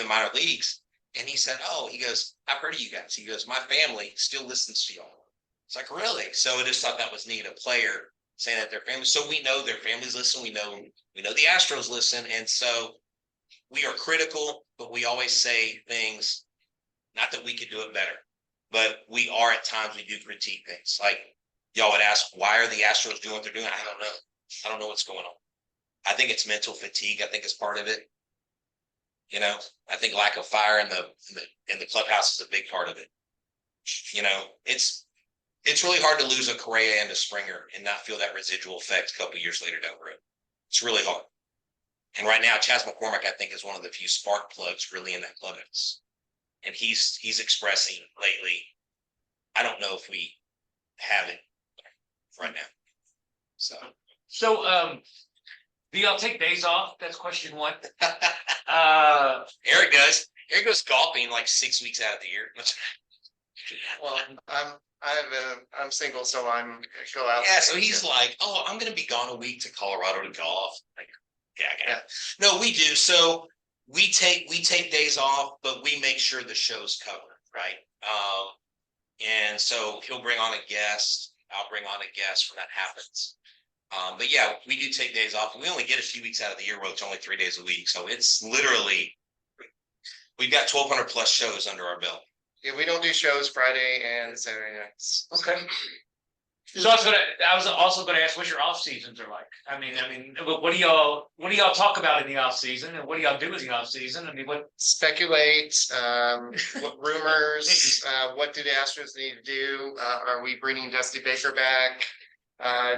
minor leagues. And he said, oh, he goes, I've heard of you guys. He goes, my family still listens to y'all. It's like, really? So I just thought that was neat, a player saying that their family. So we know their families listen. We know the Astros listen. And so we are critical, but we always say things, not that we could do it better, but we are at times, we do critique things. Like y'all would ask, why are the Astros doing what they're doing? I don't know. I don't know what's going on. I think it's mental fatigue. I think it's part of it. I think lack of fire in the clubhouse is a big part of it. It's it's really hard to lose a Correa and a Springer and not feel that residual effect a couple years later down the road. It's really hard. And right now, Chas McCormick, I think, is one of the few spark plugs really in that clubhouse. And he's expressing lately, I don't know if we have it right now. So do y'all take days off? That's question one. Eric does. Eric goes golfing like 6 weeks out of the year. Well, I'm single, so I'm go out. Yeah, so he's like, oh, I'm gonna be gone a week to Colorado to golf. Like, yeah. No, we do. So we take days off, but we make sure the show's covered, right? And so he'll bring on a guest. I'll bring on a guest when that happens. But yeah, we do take days off. We only get a few weeks out of the year where it's only 3 days a week. So it's literally, we've got 1,200 plus shows under our belt. Yeah, we don't do shows Friday and Saturday nights. Okay. So I was also gonna ask what your off seasons are like. I mean, what do y'all talk about in the off season, and what do y'all do in the off season? I mean, what Speculate, what rumors, what do the Astros need to do? Are we bringing Dusty Baker back?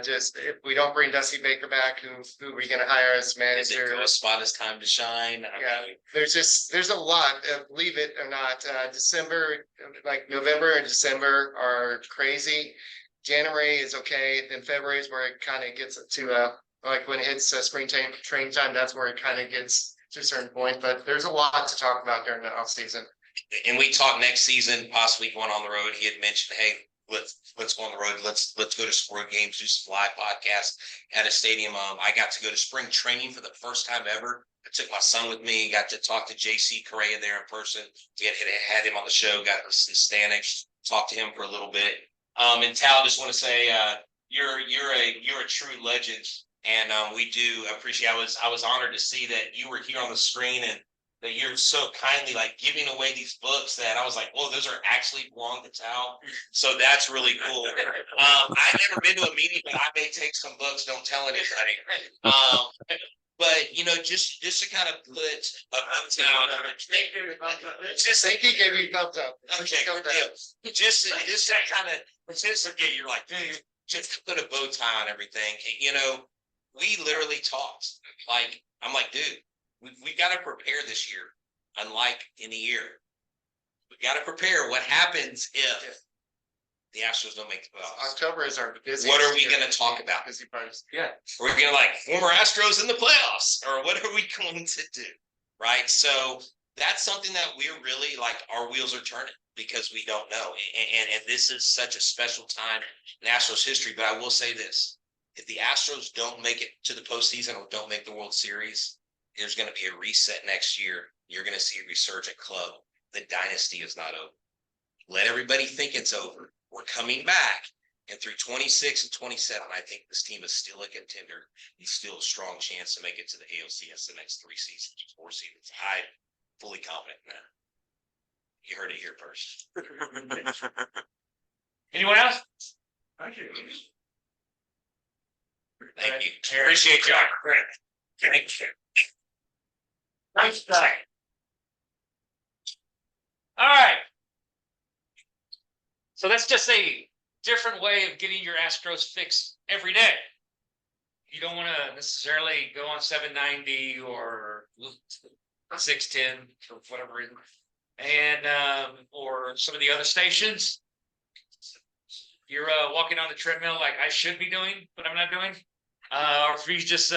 Just if we don't bring Dusty Baker back, who are we gonna hire as Is it manager? go spot is time to shine? Yeah, there's a lot, believe it or not, December, like November and December are crazy. January is okay, then February is where it kind of gets to, like when it hits spring training time, that's where it kind of gets to a certain point, but there's a lot to talk about during the off season. And we talk next season, possibly going on the road. He had mentioned, hey, let's go on the road. Let's go to sport games, do some live podcasts at a stadium. I got to go to spring training for the first time ever. I took my son with me, got to talk to JC Correa there in person. We had him on the show, got to listen to Stanek, talked to him for a little bit. And Tal, just want to say, you're a true legend, and we do appreciate. I was honored to see that you were here on the screen, and that you're so kindly like giving away these books that I was like, oh, those are actually belong to Tal. So that's really cool. I've never been to a meeting, but I may take some books. Don't tell anybody. But you know, just to kind of put a down. Just think he gave you thumbs up. Okay, good deal. Just to kind of, just to get, you're like, dude, just to put a bow tie on everything. You know, we literally talked. Like, I'm like, dude, we got to prepare this year, unlike any year. We got to prepare what happens if the Astros don't make the playoffs. October is our busiest. What are we going to talk about? Busy parts. yeah. We're going to like former Astros in the playoffs, or what are we going to do? Right. So that's something that we're really like, our wheels are turning because we don't know. And this is such a special time in Astros history. But I will say this, if the Astros don't make it to the postseason or don't make the World Series, there's going to be a reset next year. You're going to see a resurgent club. The dynasty is not over. Let everybody think it's over. We're coming back. And through 26 and 27, I think this team is still a contender and still a strong chance to make it to the ALCS the next 3 seasons, 4 seasons. I'm fully confident in that. You heard it here first. Anyone else? Thank you. Appreciate you. Thank you. Nice try. All right. So that's just a different way of getting your Astros fix every day. You don't want to necessarily go on 790 or 610 for whatever reason, and or some of the other stations. You're walking on the treadmill like I should be doing, but I'm not doing. Or if you just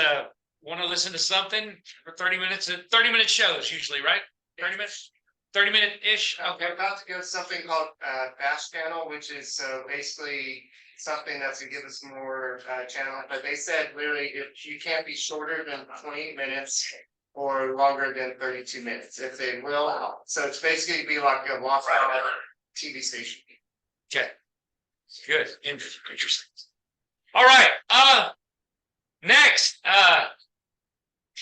want to listen to something for 30 minutes, 30-minute shows usually, right? 30 minutes, 30-minute-ish. Okay. We're about to go to something called Bash Channel, which is basically something that's to give us more channel. But they said literally if you can't be shorter than 28 minutes or longer than 32 minutes, if they will. Wow. So it's basically be like a walk out TV station. Okay. Good. Interesting. All right. Next,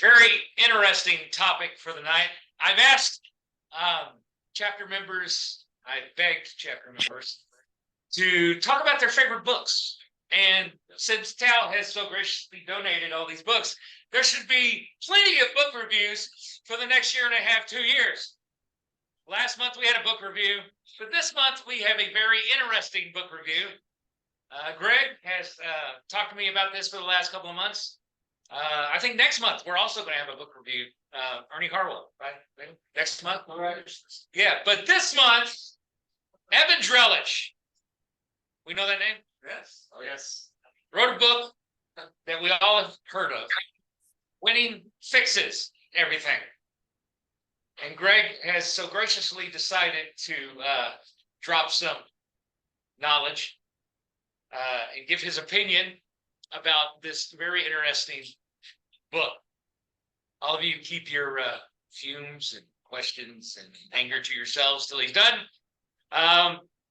very interesting topic for the night. I've asked chapter members, I begged chapter members to talk about their favorite books. And since Tal has so graciously donated all these books, there should be plenty of book reviews for the next year and a half, 2 years. Last month we had a book review, but this month we have a very interesting book review. Greg has talked to me about this for the last couple of months. I think next month we're also going to have a book review. Ernie Harwell, right? Next month, yeah. But this month, Evan Drellich. We know that name? Yes. Oh, yes. Wrote a book that we all have heard of. Winning Fixes Everything. And Greg has so graciously decided to drop some knowledge and give his opinion about this very interesting book. All of you keep your fumes and questions and anger to yourselves till he's done.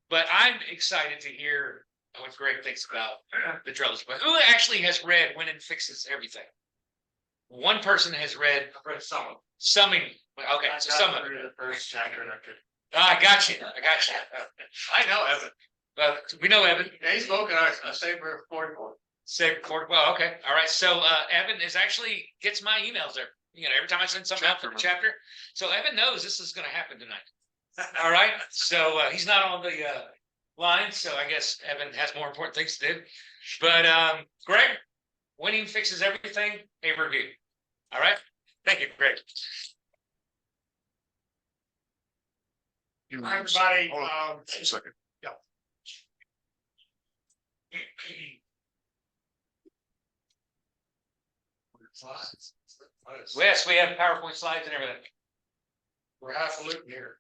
But I'm excited to hear what Greg thinks about the Drellich book. Who actually has read Winning Fixes Everything? One person has read. I've read some of them. Summing. Okay, I so some of got it. through the first chapter and I could. I got you. I know Evan. We know Evan. Yeah, he's spoken our SABR 44. Say well, okay, all right. So Evan is actually gets my emails there. You know, every time I send something out for the chapter. So Evan knows this is going to happen tonight. All right. So he's not on the line. So I guess Evan has more important things to do. But Greg, Winning Fixes Everything, a review. All right. Thank you, Greg. You- Hi, everybody. Hold on a second. Slides. Yes, we have PowerPoint slides and everything. We're half a loop here.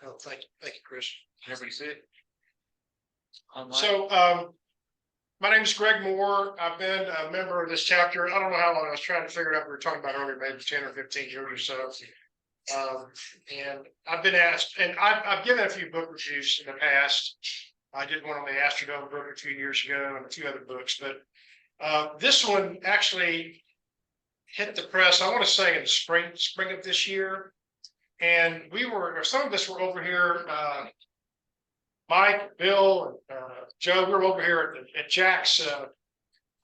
Oh, thank you, Chris. Everybody see it? So, my name is Greg Moore. I've been a member of this chapter. I don't know how long. I was trying to figure it out. We were talking about earlier, maybe 10 or 15 years or so. And I've been asked, and I've given a few book reviews in the past. I did one on the Astrodome book a few years ago and a few other books, but this one actually hit the press, I want to say in the spring of this year. And some of us were over here, Mike, Bill, and Joe, we were over here at Jack's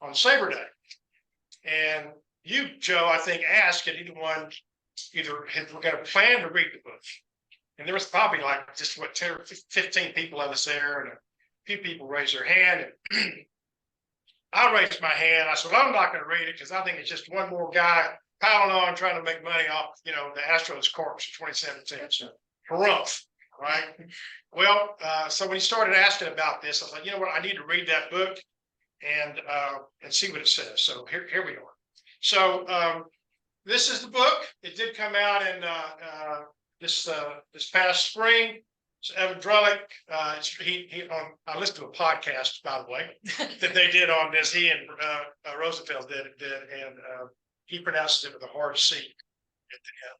on SABR Day. And you, Joe, I think asked if anyone either had got a plan to read the book. And there was probably like just 10 or 15 people of us there, and a few people raised their hand. And I raised my hand. I said, I'm not going to read it because I think it's just one more guy piling on trying to make money off, the Astros corpse in 2017. So, harumph, right? Well, so when he started asking about this, I was like, you know what? I need to read that book and see what it says. So here we are. So this is the book. It did come out in this past spring. So Evan Drellich, I listened to a podcast, by the way, that they did on this. He and Roosevelt did, and he pronounced it with a hard C at the end.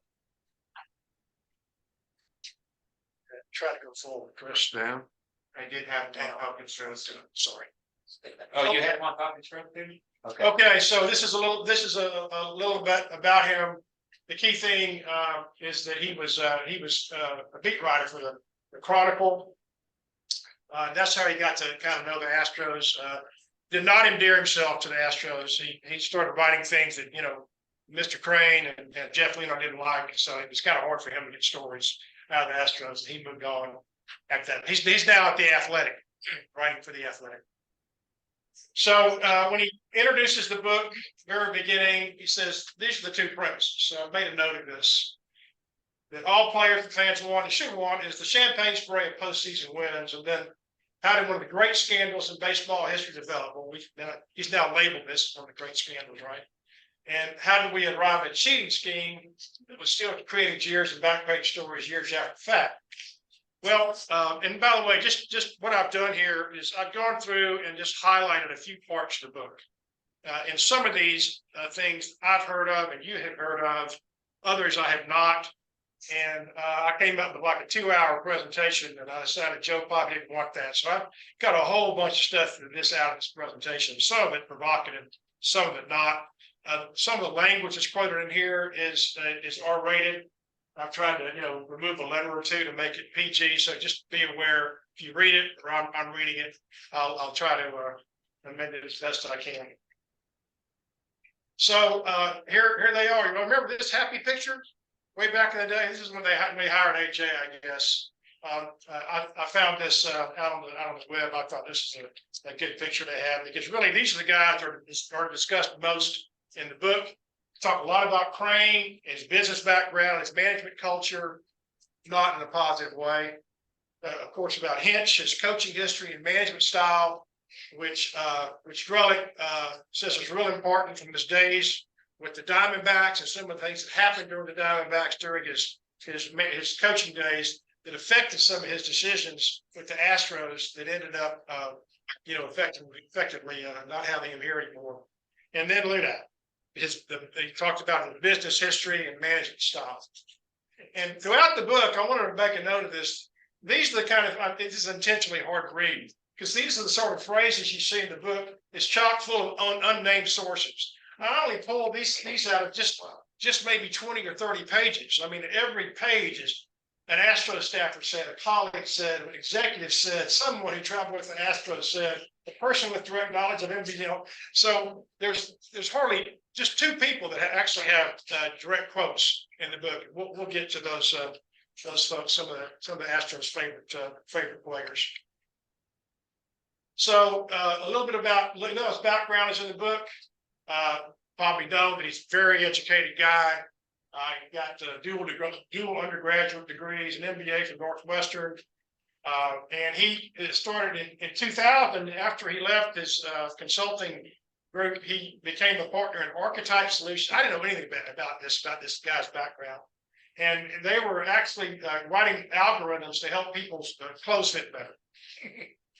Try to go forward, Chris. Down. I did have Dan Hopkins too. Sorry. Oh, you had one Hopkins too? Okay. Okay, so this is a little bit about him. The key thing is that he was a beat writer for the Chronicle. That's how he got to kind of know the Astros. Did not endear himself to the Astros. He started writing things that Mr. Crane and Jeff Leno didn't like, so it was kind of hard for him to get stories out of the Astros. He moved on after that. He's now at the Athletic, writing for the Athletic. So when he introduces the book, very beginning, he says, these are the two premises. So I made a note of this. That all players and fans should want is the champagne spray of postseason wins, and then how did one of the great scandals in baseball history develop? Well, he's now labeled this one of the great scandals, right? And how did we arrive at a cheating scheme that was still creating jeers and backpage stories years after the fact? Well, and by the way, just what I've done here is I've gone through and just highlighted a few parts of the book. And some of these things I've heard of and you have heard of, others I have not. And I came up with like a 2-hour presentation, and I decided Joe probably didn't want that. So I've got a whole bunch of stuff for this out of this presentation, some of it provocative, some of it not. Some of the language that's quoted in here is R-rated. I've tried to, remove a letter or two to make it PG. So just be aware if you read it or I'm reading it, I'll try to amend it as best I can. So here they are. You remember this happy picture? Way back in the day, this is when they hired AJ, I guess. I found this out on the web. I thought this is a good picture to have, because really these are the guys that are discussed most in the book. Talk a lot about Crane, his business background, his management culture, not in a positive way. Of course, about Hinch, his coaching history and management style, which Drellich says was really important from his days with the Diamondbacks and some of the things that happened during the Diamondbacks during his coaching days that affected some of his decisions with the Astros that ended up, effectively not having him here anymore. And then Luna, he talked about the business history and management style. And throughout the book, I wanted to make a note of this. These are the kind of, this is intentionally hard to read, because these are the sort of phrases you see in the book. It's chock full of unnamed sources. I only pulled these out of just maybe 20 or 30 pages. I mean, every page is an Astro staffer said, a colleague said, an executive said, someone who traveled with the Astros said, a person with direct knowledge of MVL. So there's hardly just two people that actually have direct quotes in the book. We'll get to those folks, some of the Astros' favorite players. So a little bit about Luna's background is in the book. Probably know that he's a very educated guy. He got dual undergraduate degrees, an MBA from Northwestern. And he started in 2000. After he left his consulting group, he became a partner in Archetype Solutions. I didn't know anything about this guy's background. And they were actually writing algorithms to help people's clothes fit better.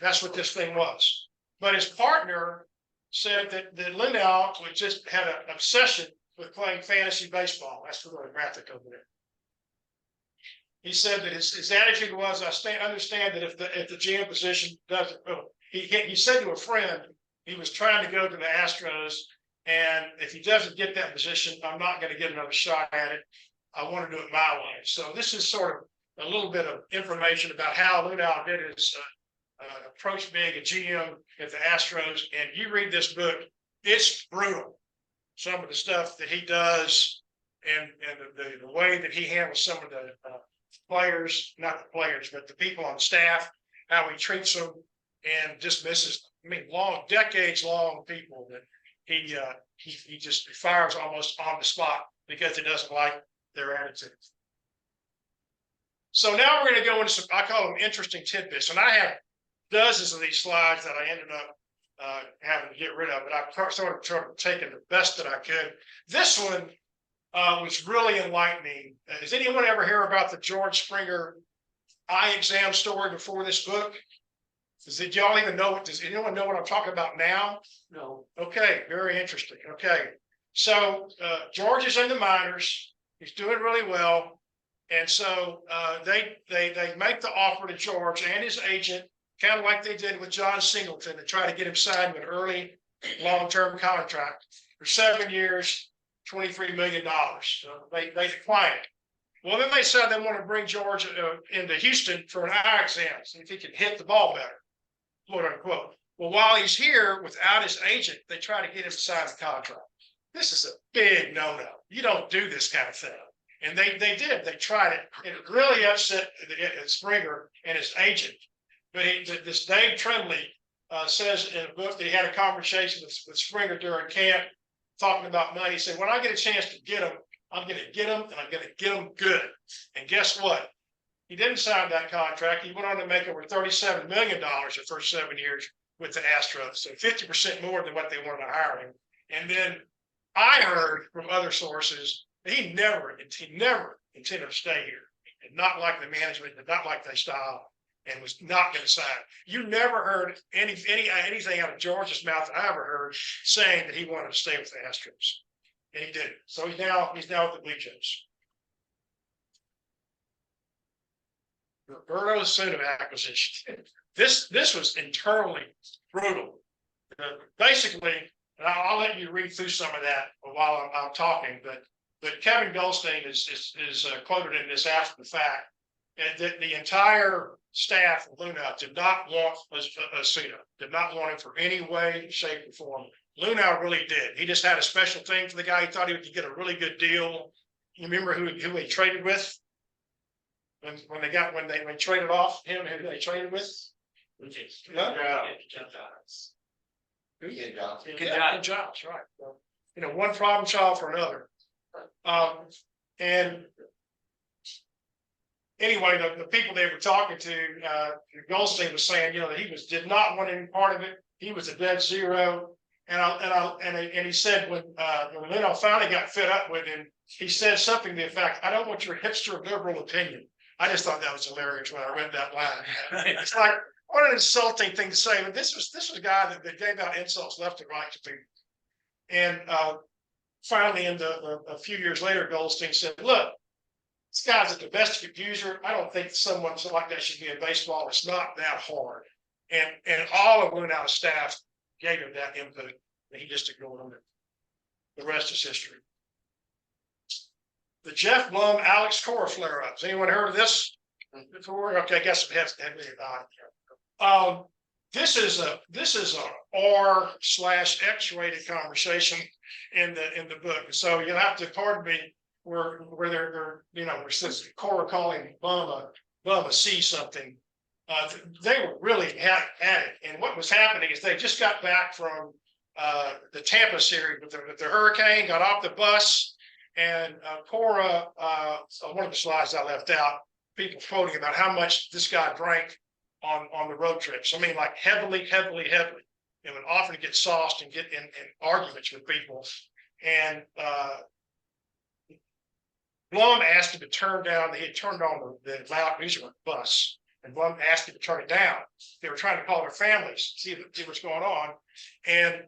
That's what this thing was. But his partner said that Lindau just had an obsession with playing fantasy baseball. That's the little graphic over there. He said that his attitude was, I understand that if the GM position doesn't, he said to a friend, he was trying to go to the Astros, and if he doesn't get that position, I'm not going to get another shot at it. I want to do it my way. So this is sort of a little bit of information about how Lindau did his approach being a GM at the Astros. And you read this book, it's brutal. Some of the stuff that he does and the way that he handles some of the players, not the players, but the people on staff, how he treats them and dismisses, decades long people that he just fires almost on the spot because he doesn't like their attitude. So now we're going to go into some, I call them interesting tidbits. And I have dozens of these slides that I ended up having to get rid of, but I've sort of taken the best that I could. This one was really enlightening. Does anyone ever hear about the George Springer eye exam story before this book? Did y'all even know it? Does anyone know what I'm talking about now? No. Okay, very interesting. Okay, so George is in the minors. He's doing really well, and so they make the offer to George and his agent, kind of like they did with John Singleton, to try to get him signed with an early long-term contract for 7 years, $23 million. So they declined it. Well, then they said they want to bring George into Houston for an eye exam, see if he can hit the ball better, quote unquote. Well, while he's here without his agent, they try to get him to sign the contract. This is a big no-no. You don't do this kind of thing. And they did. They tried it. And it really upset Springer and his agent. But this Dave Tremblay says in a book that he had a conversation with Springer during camp talking about money. He said, when I get a chance to get him, I'm going to get him, and I'm going to get him good. And guess what? He didn't sign that contract. He went on to make over $37 million the first 7 years with the Astros, so 50% more than what they wanted to hire him. And then I heard from other sources that he never intended to stay here. He did not like the management, did not like their style, and was not going to sign. You never heard anything out of George's mouth that I ever heard saying that he wanted to stay with the Astros. And he did. So he's now with the Blue Jays. Roberto Osuna acquisition. This was internally brutal. Basically, and I'll let you read through some of that while I'm talking, but Kevin Goldstein is quoted in this after the fact, and that the entire staff of Luna did not want Osuna, did not want him for any way, shape, or form. Luna really did. He just had a special thing for the guy. He thought he would get a really good deal. You remember who he traded with? when they traded off him, who they traded with. Yeah. Good jobs, right. Well, you know, one problem child for another. And anyway, the people they were talking to, Goldstein was saying, you know, that he did not want any part of it. He was a dead zero. And he said when Leno finally got fed up with him, he said something to the effect, "I don't want your hipster liberal opinion." I just thought that was hilarious when I read that line. It's like, what an insulting thing to say. But this was a guy that gave out insults left and right to people. And finally, a few years later, Goldstein said, "Look, this guy's a domestic abuser. I don't think someone like that should be in baseball. It's not that hard." And all of Lunau's staff gave him that input, and he just ignored them. The rest is history. The Jeff Blum, Alex Cora flare-ups. Anyone heard of this before? Okay, I guess it has to have This is a R/X rated conversation in the book. So you'll have to pardon me where they're we're since Cora calling Blum a C something. They were really at it. And what was happening is they just got back from the Tampa series with the hurricane, got off the bus, and Cora, one of the slides I left out, people quoting about how much this guy drank on the road trips. I mean, like heavily. It would often get sauced and get in arguments with people. And Blum asked him to turn down, he had turned on the loud music on the bus. And Blum asked him to turn it down. They were trying to call their families, see what's going on. And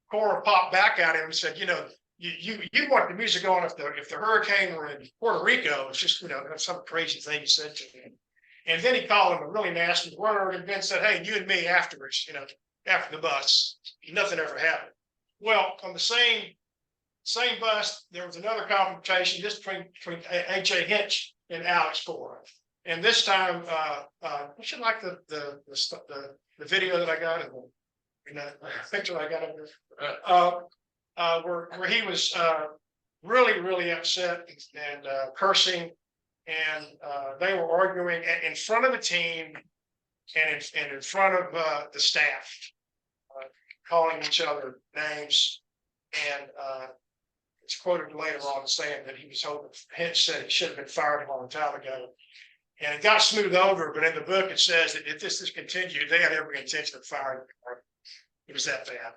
Cora popped back at him and said, you know, you want the music on if the hurricane were in Puerto Rico. It's just, that's some crazy thing he said to him. And then he called him a really nasty word and then said, "Hey, you and me afterwards, after the bus." Nothing ever happened. Well, on the same bus, there was another confrontation just between A.J. Hinch and Alex Cora. And this time, I should like the video that I got and the picture I got of this, where he was really upset and cursing, and they were arguing in front of the team and in front of the staff, calling each other names. And it's quoted later on saying that he was hoping, Hinch said he should have been fired a long time ago. And it got smoothed over, but in the book it says that if this continued, they had every intention of firing him. It was that bad.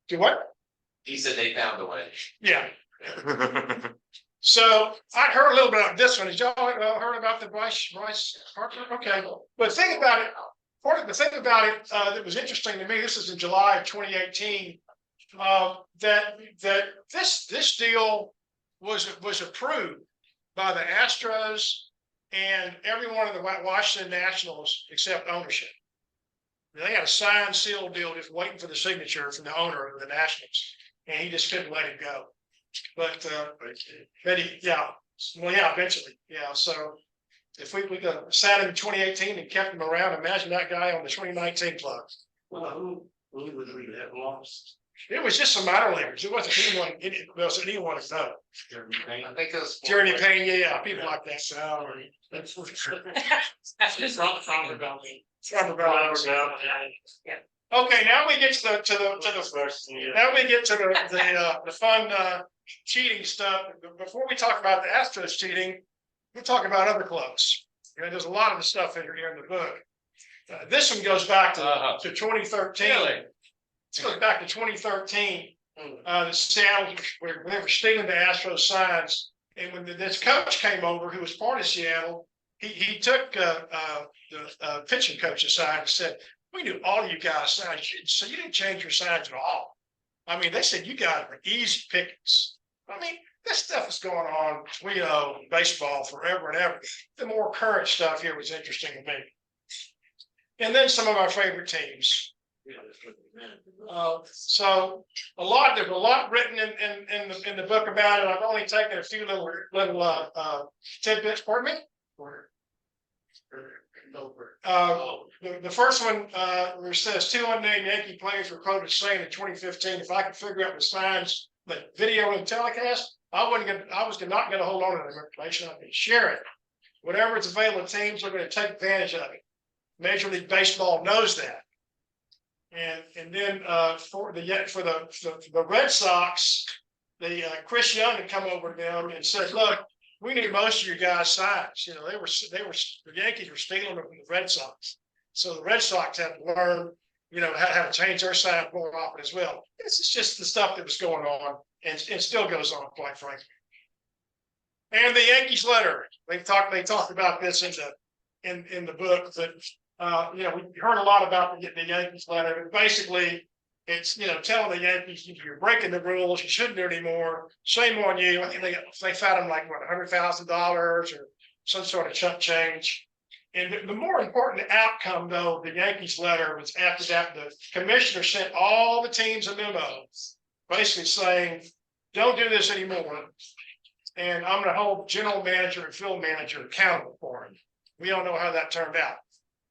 Do what? He said they found a way. Yeah. So I heard a little bit about this one. Did y'all heard about the Bryce Harper? Okay. But the thing about it that was interesting to me, this is in July of 2018, that this deal was approved by the Astros and every one of the Washington Nationals except ownership. They had a signed, sealed deal just waiting for the signature from the owner of the Nationals, and he just couldn't let it go. But eventually, yeah. So if we could have sat him in 2018 and kept him around, imagine that guy on the 2019 club. Well, who would we have lost? It was just some minor leaguers. It wasn't anyone to know. I think it was Jeremy Payne, yeah, people like that. So That's just not about me. okay, now we get to the fun cheating stuff. Before we talk about the Astros cheating, we'll talk about other clubs. There's a lot of the stuff here in the book. This one goes back to 2013. Really? This goes back to 2013. The Seattle, where they were stealing the Astros signs, and when this coach came over, who was part of Seattle, he took the pitching coach aside and said, "We knew all of you guys signs, so you didn't change your signs at all." I mean, they said you guys were easy pickings. I mean, this stuff is going on, in baseball forever and ever. The more current stuff here was interesting to me. And then some of our favorite teams. So there's a lot written in the book about it. I've only taken a few little tidbits. Pardon me. The first one where it says 2 unnamed Yankee players were quoted saying in 2015, "If I could figure out the signs, the video and telecast, I was not gonna hold on to the information, I'd share it. Whatever is available to teams are gonna take advantage of it. Major League Baseball knows that. And then for the Red Sox, Chris Young had come over to them and said, look, we need most of your guys' signs. You know, the Yankees were stealing them from the Red Sox. So the Red Sox had to learn, you know, how to change their sign more often as well. This is just the stuff that was going on and still goes on, quite frankly. And the Yankees letter, they talked about this in the book, but you know, we heard a lot about the Yankees letter, but basically it's, you know, telling the Yankees, you're breaking the rules, you shouldn't do it anymore, shame on you. I think they found them like, what, $100,000 or some sort of chunk change. And the more important outcome, though, the Yankees letter was after that, the commissioner sent all the teams a memo, basically saying, don't do this anymore. And I'm going to hold general manager and field manager accountable for it. We all know how that turned out.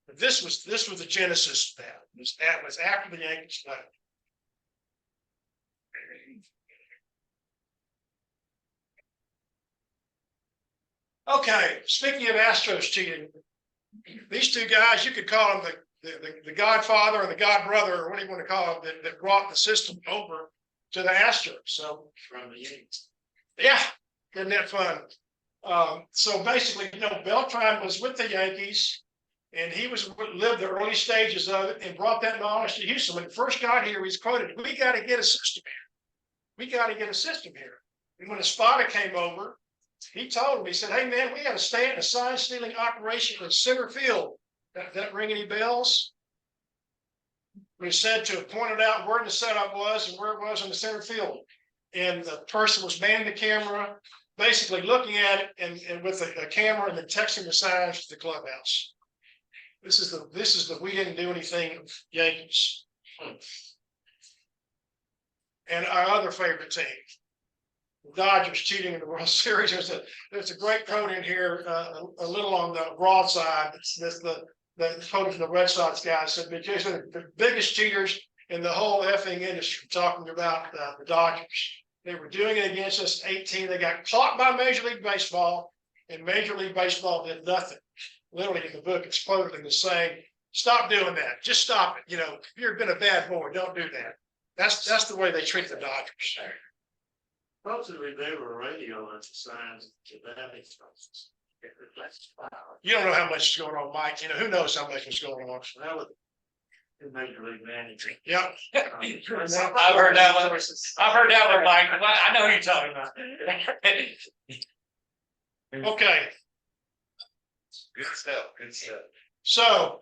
But this was the genesis of that. That was after the Yankees letter. Okay, speaking of Astros cheating, these two guys, you could call them the Godfather and the Godbrother, or what do you want to call them, that brought the system over to the Astros. So from the Yankees, yeah, isn't that fun? So basically, you know, Beltran was with the Yankees, and he lived the early stages of it and brought that knowledge to Houston. When he first got here, he's quoted, "We got to get a system here. We got to get a system here." And when Espada came over, he told him, he said, "Hey man, we got to stay in a sign stealing operation in center field." That ring any bells? We said to have pointed out where the setup was and where it was in the center field. And the person was manning the camera, basically looking at it and with a camera and then texting the signs to the clubhouse. This is the we didn't do anything Yankees. And our other favorite team, the Dodgers, cheating in the World Series. There's a great quote in here, a little on the broadside. The quote from the Red Sox guy said, because they're the biggest cheaters in the whole effing industry, talking about the Dodgers. They were doing it against us 18. They got caught by Major League Baseball, and Major League Baseball did nothing. Literally in the book, it's quoted in the saying, "Stop doing that. Just stop it. You know, if you've been a bad boy, don't do that." That's the way they treat the Dodgers. Supposedly they were radio at the signs to that expenses. You don't know how much is going on, Mike. You know, who knows how much is going on. That was the Major League Manager. Yep. I've heard that one. I've heard that one, Mike. I know who you're talking about. Okay. Good stuff, good stuff. So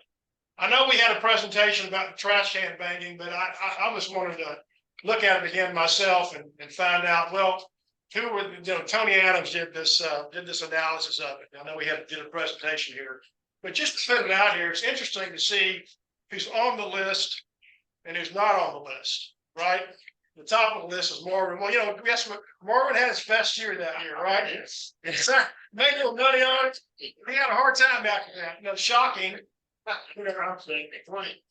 I know we had a presentation about the trash can banging, but I was wanting to look at it again myself and find out, well, who were, you know, Tony Adams did this analysis of it. I know we did a presentation here, but just to put it out here, it's interesting to see who's on the list and who's not on the list, right? The top of the list is Marvin. Well, you know, guess what? Marvin had his best year that year, right? Yes. Made a little money on it. He had a hard time after that. You know, shocking. Whatever I'm saying. Right.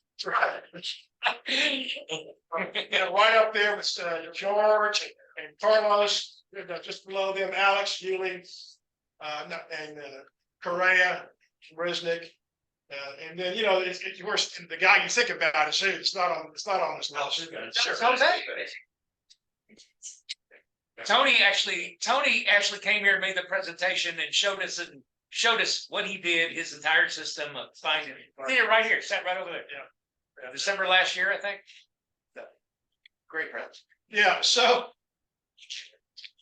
You know, right up there with George and Carlos, just below them, Alex, Yuli, and Correa, Resnick. And then, you know, it's worse. The guy you think about is who? It's not on this list. Sure. Tony actually came here and made the presentation and showed us what he did, his entire system of finding. He did it right here, sat right over there. Yeah. December last year, I think. So, great present. Yeah. So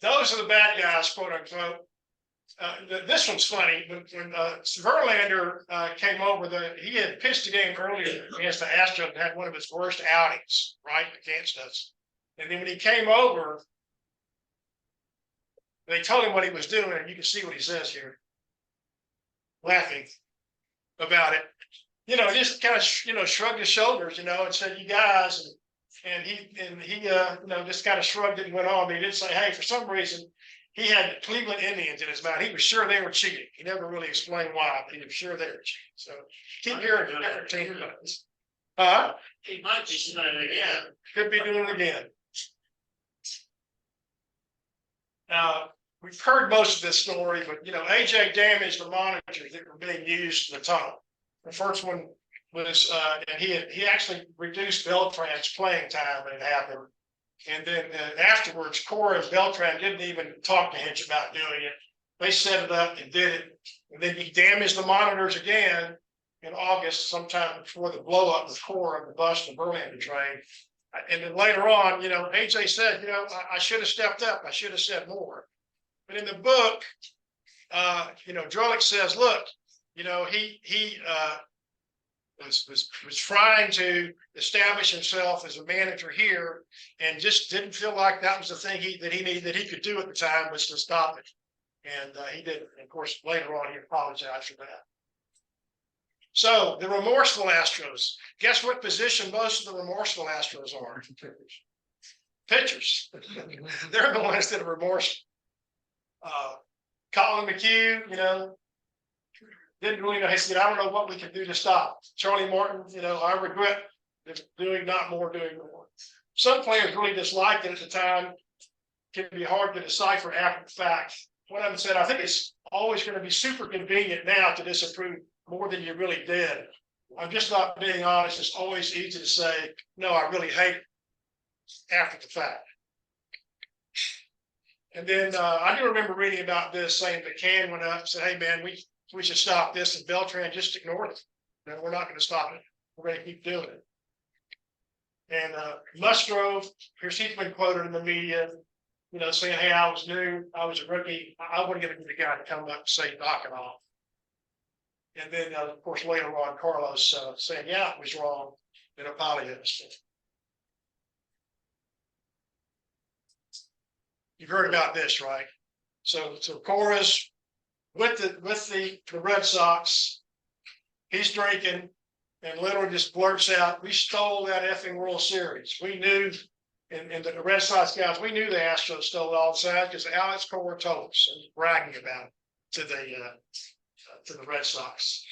those are the bad guys, quote unquote. This one's funny. When Verlander came over, he had pitched a game earlier against the Astros and had one of his worst outings, right, against us. And then when he came over, they told him what he was doing, and you can see what he says here, laughing about it. You know, just kind of, you know, shrugged his shoulders, you know, and said, "You guys," and he you know, just kind of shrugged it and went on. But he didn't say, "Hey," for some reason, he had the Cleveland Indians in his mind. He was sure they were cheating. He never really explained why, but he was sure they were cheating. So keep hearing different team numbers. He might be doing it again. Could be doing it again. We've heard most of this story, but AJ damaged the monitors that were being used in the tunnel. The first one was, and he actually reduced Beltran's playing time when it happened. And then afterwards, Cora and Beltran didn't even talk to Hinch about doing it. They set it up and did it. And then he damaged the monitors again in August, sometime before the blow up with Cora of the bus, the Berlander train. And then later on, AJ said, I should have stepped up. I should have said more. But in the book, Drellich says, look, he was trying to establish himself as a manager here, and just didn't feel like that was the thing that he needed, that he could do at the time, was to stop it. And he did. And of course, later on, he apologized for that. So the remorseful Astros. Guess what position most of the remorseful Astros are? Pitchers. They're the ones that are remorseful. Colin McHugh, didn't really know. He said, I don't know what we can do to stop. Charlie Martin, I regret doing more. Some players really disliked it at the time. Can be hard to decipher after the fact. What I've said, I think it's always going to be super convenient now to disapprove more than you really did. I'm just not being honest. It's always easy to say, no, I really hate it after the fact. And then I do remember reading about this, saying the can went up, said, hey, man, we should stop this. And Beltran just ignored it. No, we're not going to stop it. We're going to keep doing it. And Musgrove, here's he's been quoted in the media, saying, hey, I was new. I was a rookie. I wouldn't get the guy to come up and say, knock it off. And then, of course, later on, Carlos saying, yeah, it was wrong, and apologized. You've heard about this, right? So Cora's with the Red Sox. He's drinking and literally just blurts out, we stole that effing World Series. We knew, and the Red Sox guys, we knew the Astros stole all the sides because Alex Cora told us, and bragging about it to the Red Sox.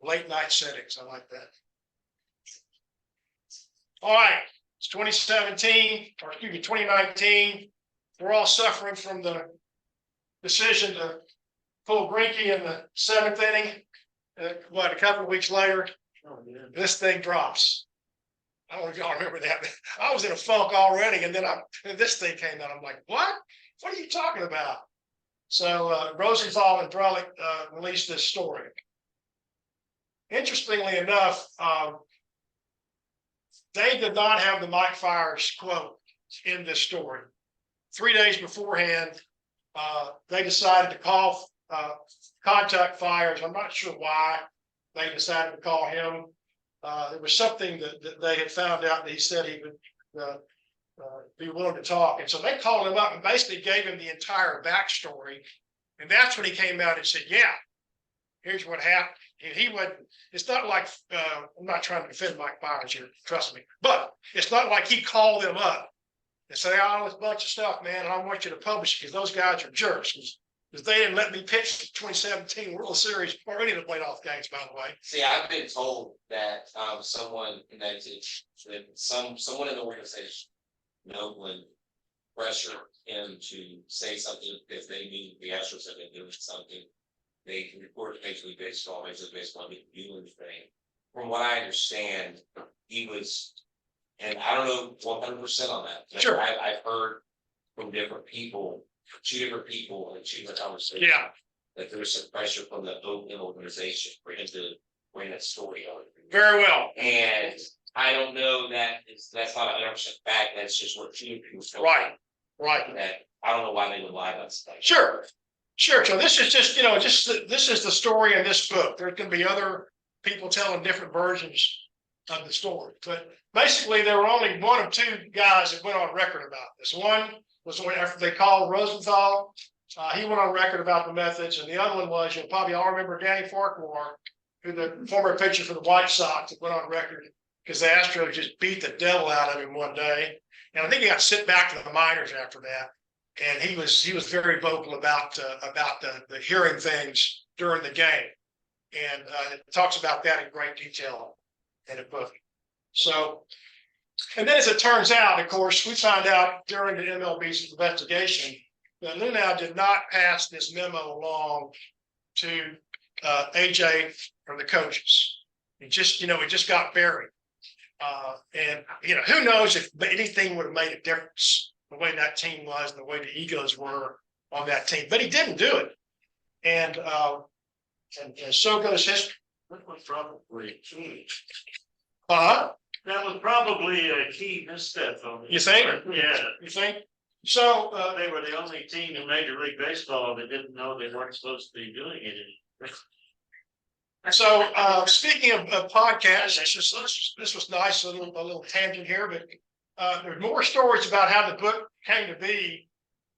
Late night settings, I like that. All right, it's 2019. We're all suffering from the decision to pull Greinke in the 7th inning. A couple of weeks later, this thing drops. I don't know if y'all remember that. I was in a funk already, and then this thing came out. I'm like, what? What are you talking about? So Rosenthal and Drellich released this story. Interestingly enough, they did not have the Mike Fiers quote in this story. 3 days beforehand, they decided to contact Fiers. I'm not sure why they decided to call him. It was something that they had found out that he said he would be willing to talk. And so they called him up and basically gave him the entire backstory. And that's when he came out and said, yeah, here's what happened. And he wouldn't, it's not like, I'm not trying to defend Mike Fiers here, trust me, but it's not like he called them up and said, oh, this bunch of stuff, man, and I want you to publish it because those guys are jerks. Because they didn't let me pitch the 2017 World Series or any of the playoff games, by the way. See, I've been told that someone connected, that someone in the organization, when pressure him to say something because they knew the Astros had been doing something. They reported Major League Baseball didn't do anything. From what I understand, he was, and I don't know 100% on that. Sure. I've heard from different people, two different conversations. Yeah. That there was some pressure from the open organization for him to bring that story on. Very well. And I don't know that's not 100% fact. That's just what two people told me. Right. That I don't know why they would lie about stuff. Sure. So this is just, this is the story in this book. There's going to be other people telling different versions of the story. But basically, there were only one of two guys that went on record about this. One was after they called Rosenthal. He went on record about the methods. And the other one was, you'll probably all remember Danny Farquhar, who the former pitcher for the White Sox, that went on record because the Astros just beat the devil out of him one day. And I think he got sent back to the minors after that. And he was very vocal about the hearing things during the game, and it talks about that in great detail in the book. So And then as it turns out, of course, we found out during the MLB's investigation that Lunow did not pass this memo along to AJ or the coaches. It just got buried. And who knows if anything would have made a difference the way that team was, the way the egos were on that team. But he didn't do it. And so goes history. That was probably key. Uh-huh. That was probably a key misstep on it. You think? Yeah. You think? So They were the only team in Major League Baseball that didn't know they weren't supposed to be doing it. So speaking of podcasts, this was nice, a little tangent here, but there's more stories about how the book came to be.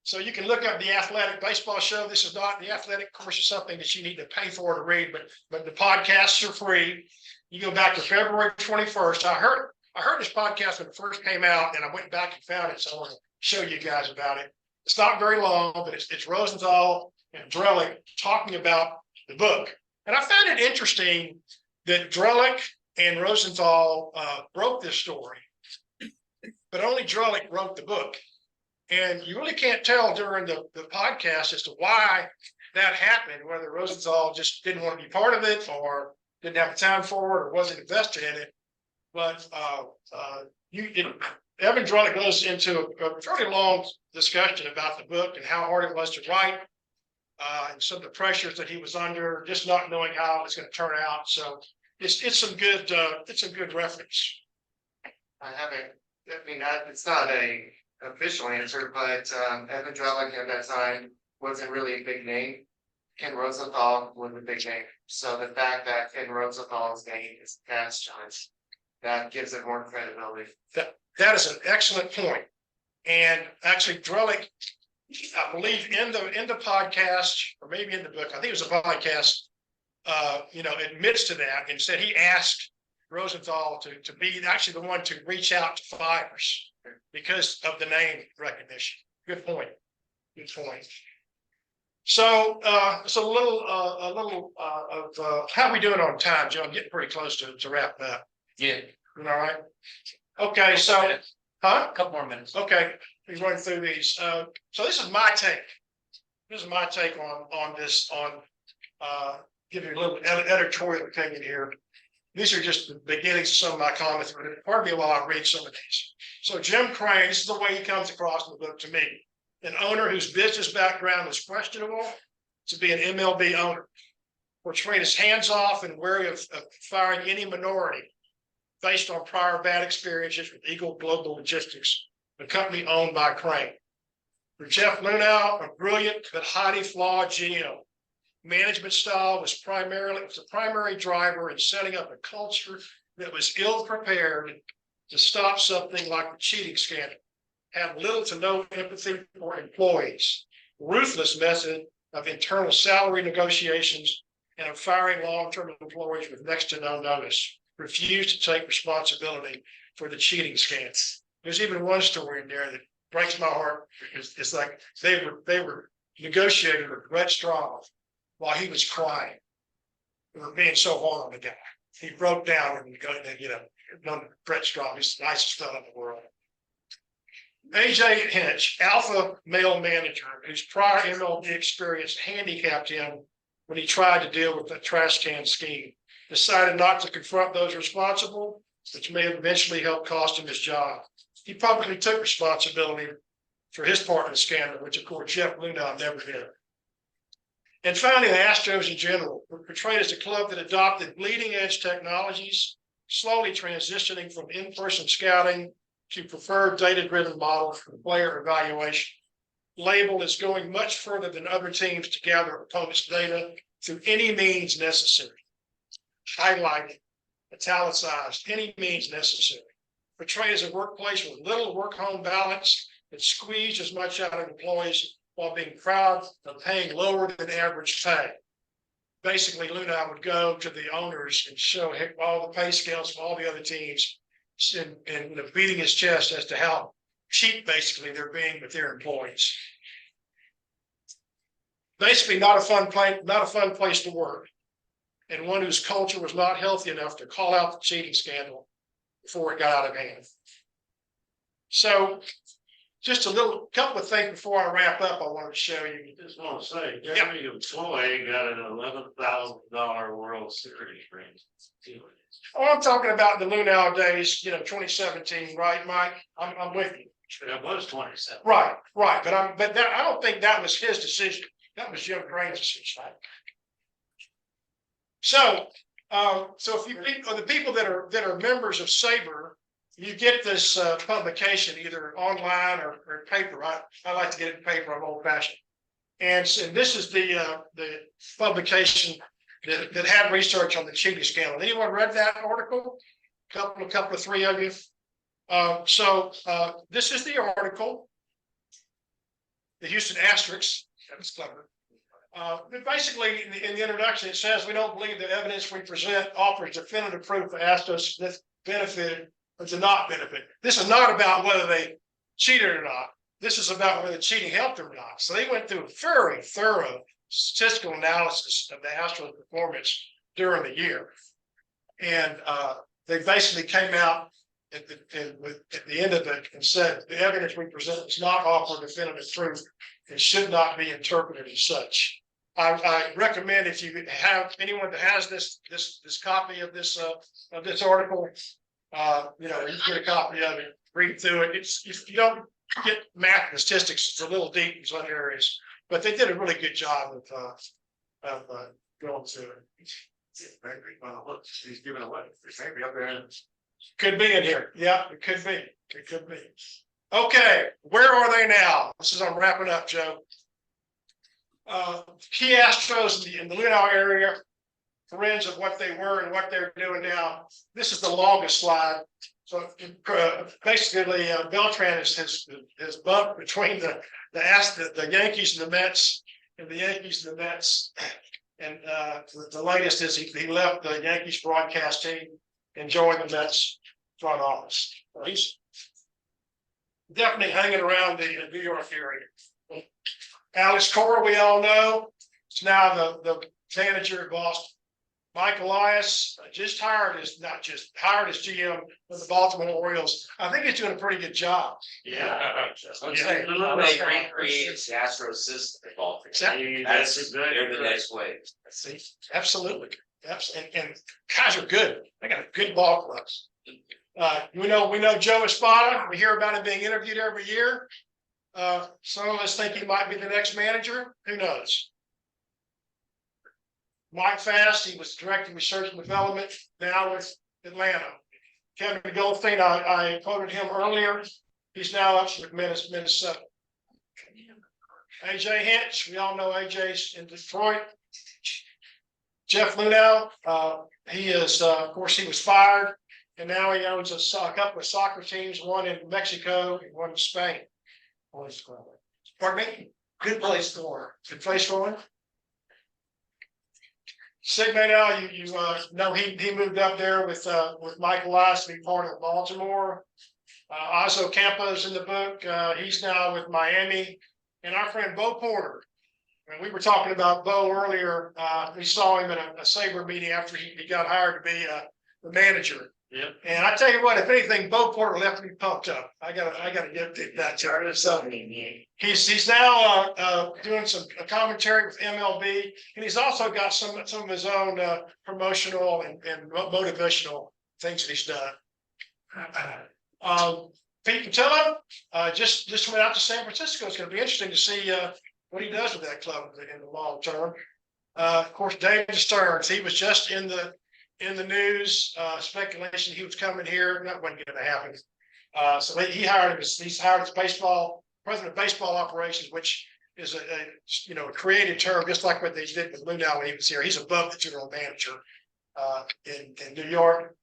So you can look up the Athletic Baseball Show. This is not the Athletic, of course, is something that you need to pay for to read, but the podcasts are free. You go back to February 21st. I heard this podcast when it first came out, and I went back and found it, so I want to show you guys about it. It's not very long, but it's Rosenthal and Drellich talking about the book. And I found it interesting that Drellich and Rosenthal broke this story, but only Drellich wrote the book. And you really can't tell during the podcast as to why that happened, whether Rosenthal just didn't want to be part of it or didn't have the time for it or wasn't invested in it. But Evan Drellich goes into a fairly long discussion about the book and how hard it was to write. And some of the pressures that he was under, just not knowing how it was going to turn out. So it's some good reference. It's not a official answer, but Evan Drellich at that time wasn't really a big name. Ken Rosenthal was a big name. So the fact that Ken Rosenthal's name is cast Johns, that gives it more credibility. That is an excellent point. And actually, Drellich, I believe in the podcast, or maybe in the book, I think it was a podcast, admits to that and said he asked Rosenthal to be actually the one to reach out to Fires because of the name recognition. Good point. Good point. So it's a little of how we doing on time, Joe? I'm getting pretty close to wrapping up. Yeah. All right. Okay, so A couple more minutes. okay, we're going through these. So this is my take. This is my take on this. Give you a little editorial opinion here. These are just the beginnings of some of my comments. Pardon me while I read some of these. So Jim Crane, this is the way he comes across in the book to me. An owner whose business background was questionable to be an MLB owner, portrayed as hands-off and wary of firing any minority based on prior bad experiences with Eagle Global Logistics, a company owned by Crane. For Jeff Lunow, a brilliant but highly flawed GM. Management style was the primary driver in setting up a culture that was ill-prepared to stop something like the cheating scandal. Had little to no empathy for employees. Ruthless method of internal salary negotiations and of firing long-term employees with next to no notice. Refused to take responsibility for the cheating scandal. There's even one story in there that breaks my heart because it's like they were negotiating with Brett Straub while he was crying. They were being so hard on the guy. He broke down and Brett Straub, he's the nicest fellow in the world. AJ Hinch, alpha male manager, whose prior MLB experience handicapped him when he tried to deal with the trash can scheme, decided not to confront those responsible, which may have eventually helped cost him his job. He publicly took responsibility for his part in the scandal, which of course Jeff Lunow never did. And finally, the Astros in general were portrayed as a club that adopted bleeding edge technologies, slowly transitioning from in-person scouting to preferred data-driven models for player evaluation. Labeled as going much further than other teams to gather opponents' data through any means necessary. Highlighted, italicized, any means necessary. Portrayed as a workplace with little work-home balance that squeezed as much out of employees while being proud of paying lower than average pay. Basically, Lunow would go to the owners and show all the pay scales of all the other teams and beating his chest as to how cheap basically they're being with their employees. Basically, not a fun place to work, and one whose culture was not healthy enough to call out the cheating scandal before it got out of hand. So just a couple of things before I wrap up, I wanted to show you. Just want to say, every employee got an $11,000 World Series ring. Oh, I'm talking about the Lunau days, 2017, right, Mike? I'm with you. It was 27. Right. But I don't think that was his decision. That was Jim Crane's decision. So if you the people that are members of SABR, you get this publication either online or paper. I like to get it in paper. I'm old fashioned. And this is the publication that had research on the cheating scandal. Anyone read that article? Couple of three of you. So this is the article. The Houston Astros. That was clever. But basically, in the introduction, it says we don't believe the evidence we present offers definitive proof the Astros benefited or did not benefit. This is not about whether they cheated or not. This is about whether cheating helped them or not. So they went through a very thorough statistical analysis of the Astros' performance during the year, and they basically came out at the end of it and said the evidence we present does not offer definitive truth and should not be interpreted as such. I recommend if you have anyone that has this copy of this article, you get a copy of it, read through it. If you don't get math and statistics, it's a little deep in some areas, but they did a really good job of going through it. He's giving away. Maybe up there. Could be in here. Yeah, it could be. It could be. Okay, where are they now? This is I'm wrapping up, Joe. Key Astros in the Lunau area, friends of what they were and what they're doing now. This is the longest slide. So basically, Beltran has bumped between the Yankees and the Mets, and the Yankees and the Mets. And the latest is he left the Yankees broadcast team and joined the Mets front office. So he's definitely hanging around the New York area. Alex Cora, we all know, is now the manager at Boston. Mike Elias hired as GM of the Baltimore Orioles. I think he's doing a pretty good job. Yeah. They recreated the Astros system. They're the next wave. Absolutely. And guys are good. They got a good ball clubs. We know Joe Espada. We hear about him being interviewed every year. Some of us think he might be the next manager. Who knows? Mike Fast, he was directing research and development, now with Atlanta. Kevin Goldstein, I quoted him earlier. He's now up with Minnesota. AJ Hinch, we all know AJ's in Detroit. Jeff Lunau, he is, of course, he was fired, and now he owns a couple of soccer teams, one in Mexico and one in Spain. Pardon me? Good place for Good place for him. Sigma now, you know he moved up there with Mike Elias to be part of Baltimore. Ozzo Campa's in the book. He's now with Miami, and our friend Bo Porter. And we were talking about Bo earlier. We saw him at a SABR meeting after he got hired to be the manager. Yep. And I tell you what, if anything, Bo Porter left me pumped up. I gotta give that to so he's now doing some commentary with MLB, and he's also got some of his own promotional and motivational things that he's done. Pete Patillo just went out to San Francisco. It's going to be interesting to see what he does with that club in the long term. Of course, David Stearns, he was just in the news, speculation he was coming here. That wasn't going to happen. So he hired him. He's hired as president of baseball operations, which is a creative term, just like what they did with Lunau when he was here. He's above the general manager in New York.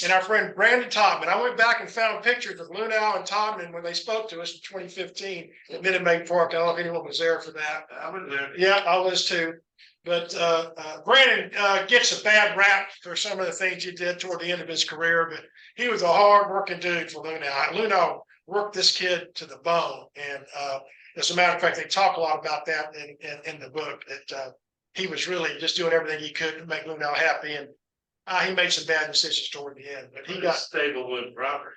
And our friend Brandon Todman, I went back and found pictures of Lunau and Todman when they spoke to us in 2015 at Minute Maid Park. I don't know if anyone was there for that. I was there. Yeah, I was too. But Brandon gets a bad rap for some of the things he did toward the end of his career, but he was a hard-working dude for Lunau. Lunau worked this kid to the bone, and as a matter of fact, they talk a lot about that in the book. That he was really just doing everything he could to make Lunau happy, and He made some bad decisions toward the end, but he got. Stablewood property.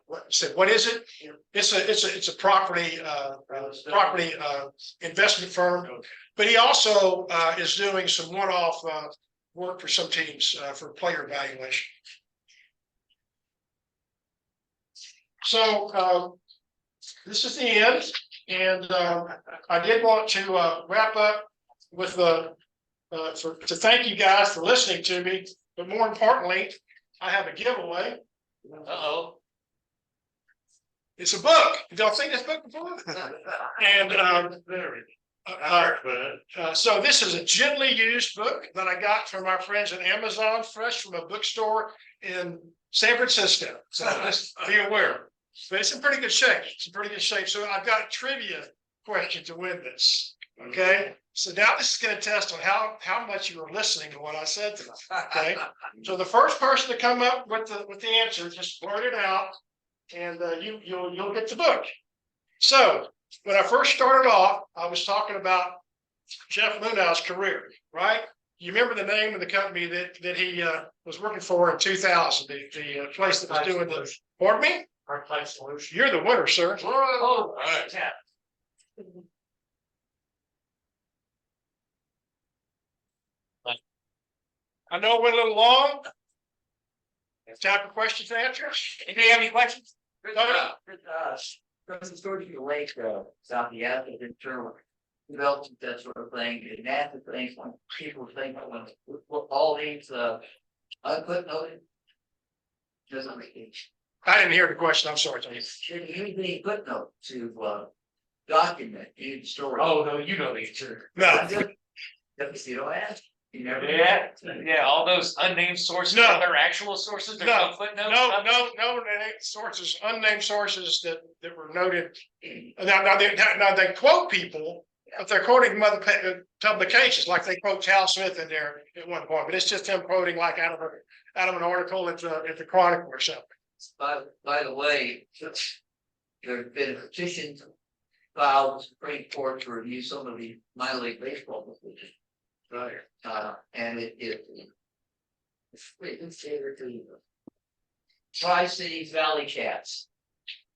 What is it? It's a property investment firm. But he also is doing some one-off work for some teams for player evaluation. So this is the end, and I did want to wrap up with to thank you guys for listening to me. But more importantly, I have a giveaway. Uh-oh. It's a book. Did y'all see this book before? And so this is a gently used book that I got from our friends at Amazon, fresh from a bookstore in San Francisco. So just be aware. But it's in pretty good shape. It's in pretty good shape. So I've got a trivia question to win this. Okay. So now this is going to test on how much you were listening to what I said tonight. Okay. So the first person to come up with the answer, just blurt it out, and you'll get the book. So when I first started off, I was talking about Jeff Lunau's career, right? You remember the name of the company that he was working for in 2000, the place that was doing the. Pardon me? Archetype Solution. You're the winner, sir. Oh, Right. I know it went a little long. Time for questions and answers. Anybody have any questions? From the story of the lake, South the Atlas internal development, that sort of thing, and NASA things, when people think when all these unfootnoted. Doesn't make it. I didn't hear the question. I'm sorry. Tony. Should you use any footnote to document any story? Oh, no, you know the answer. No. You don't ask. You never. Yeah, all those unnamed sources, No. are there actual sources? There's no footnotes? No sources, unnamed sources that were noted. Now they quote people, but they're quoting other publications, like they quote Tal Smith in there at one point, but it's just him quoting like out of an article at the Chronicle or something. By the way, there's been a petition filed with the Supreme Court to review some of the minor league baseball decisions. Right. And it's favorite to Tri-Cities Valley Cats.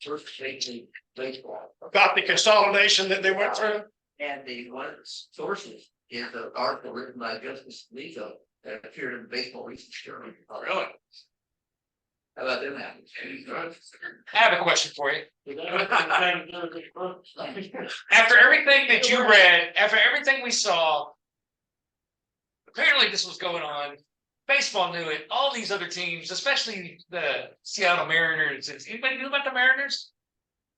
First Major Baseball. About the consolidation that they went through. And one of the sources is an article written by Justice Alito that appeared in the Baseball Research Journal. Really? How about them? I have a question for you. After everything that you read, after everything we saw, apparently this was going on. Baseball knew it. All these other teams, especially the Seattle Mariners. Anybody knew about the Mariners?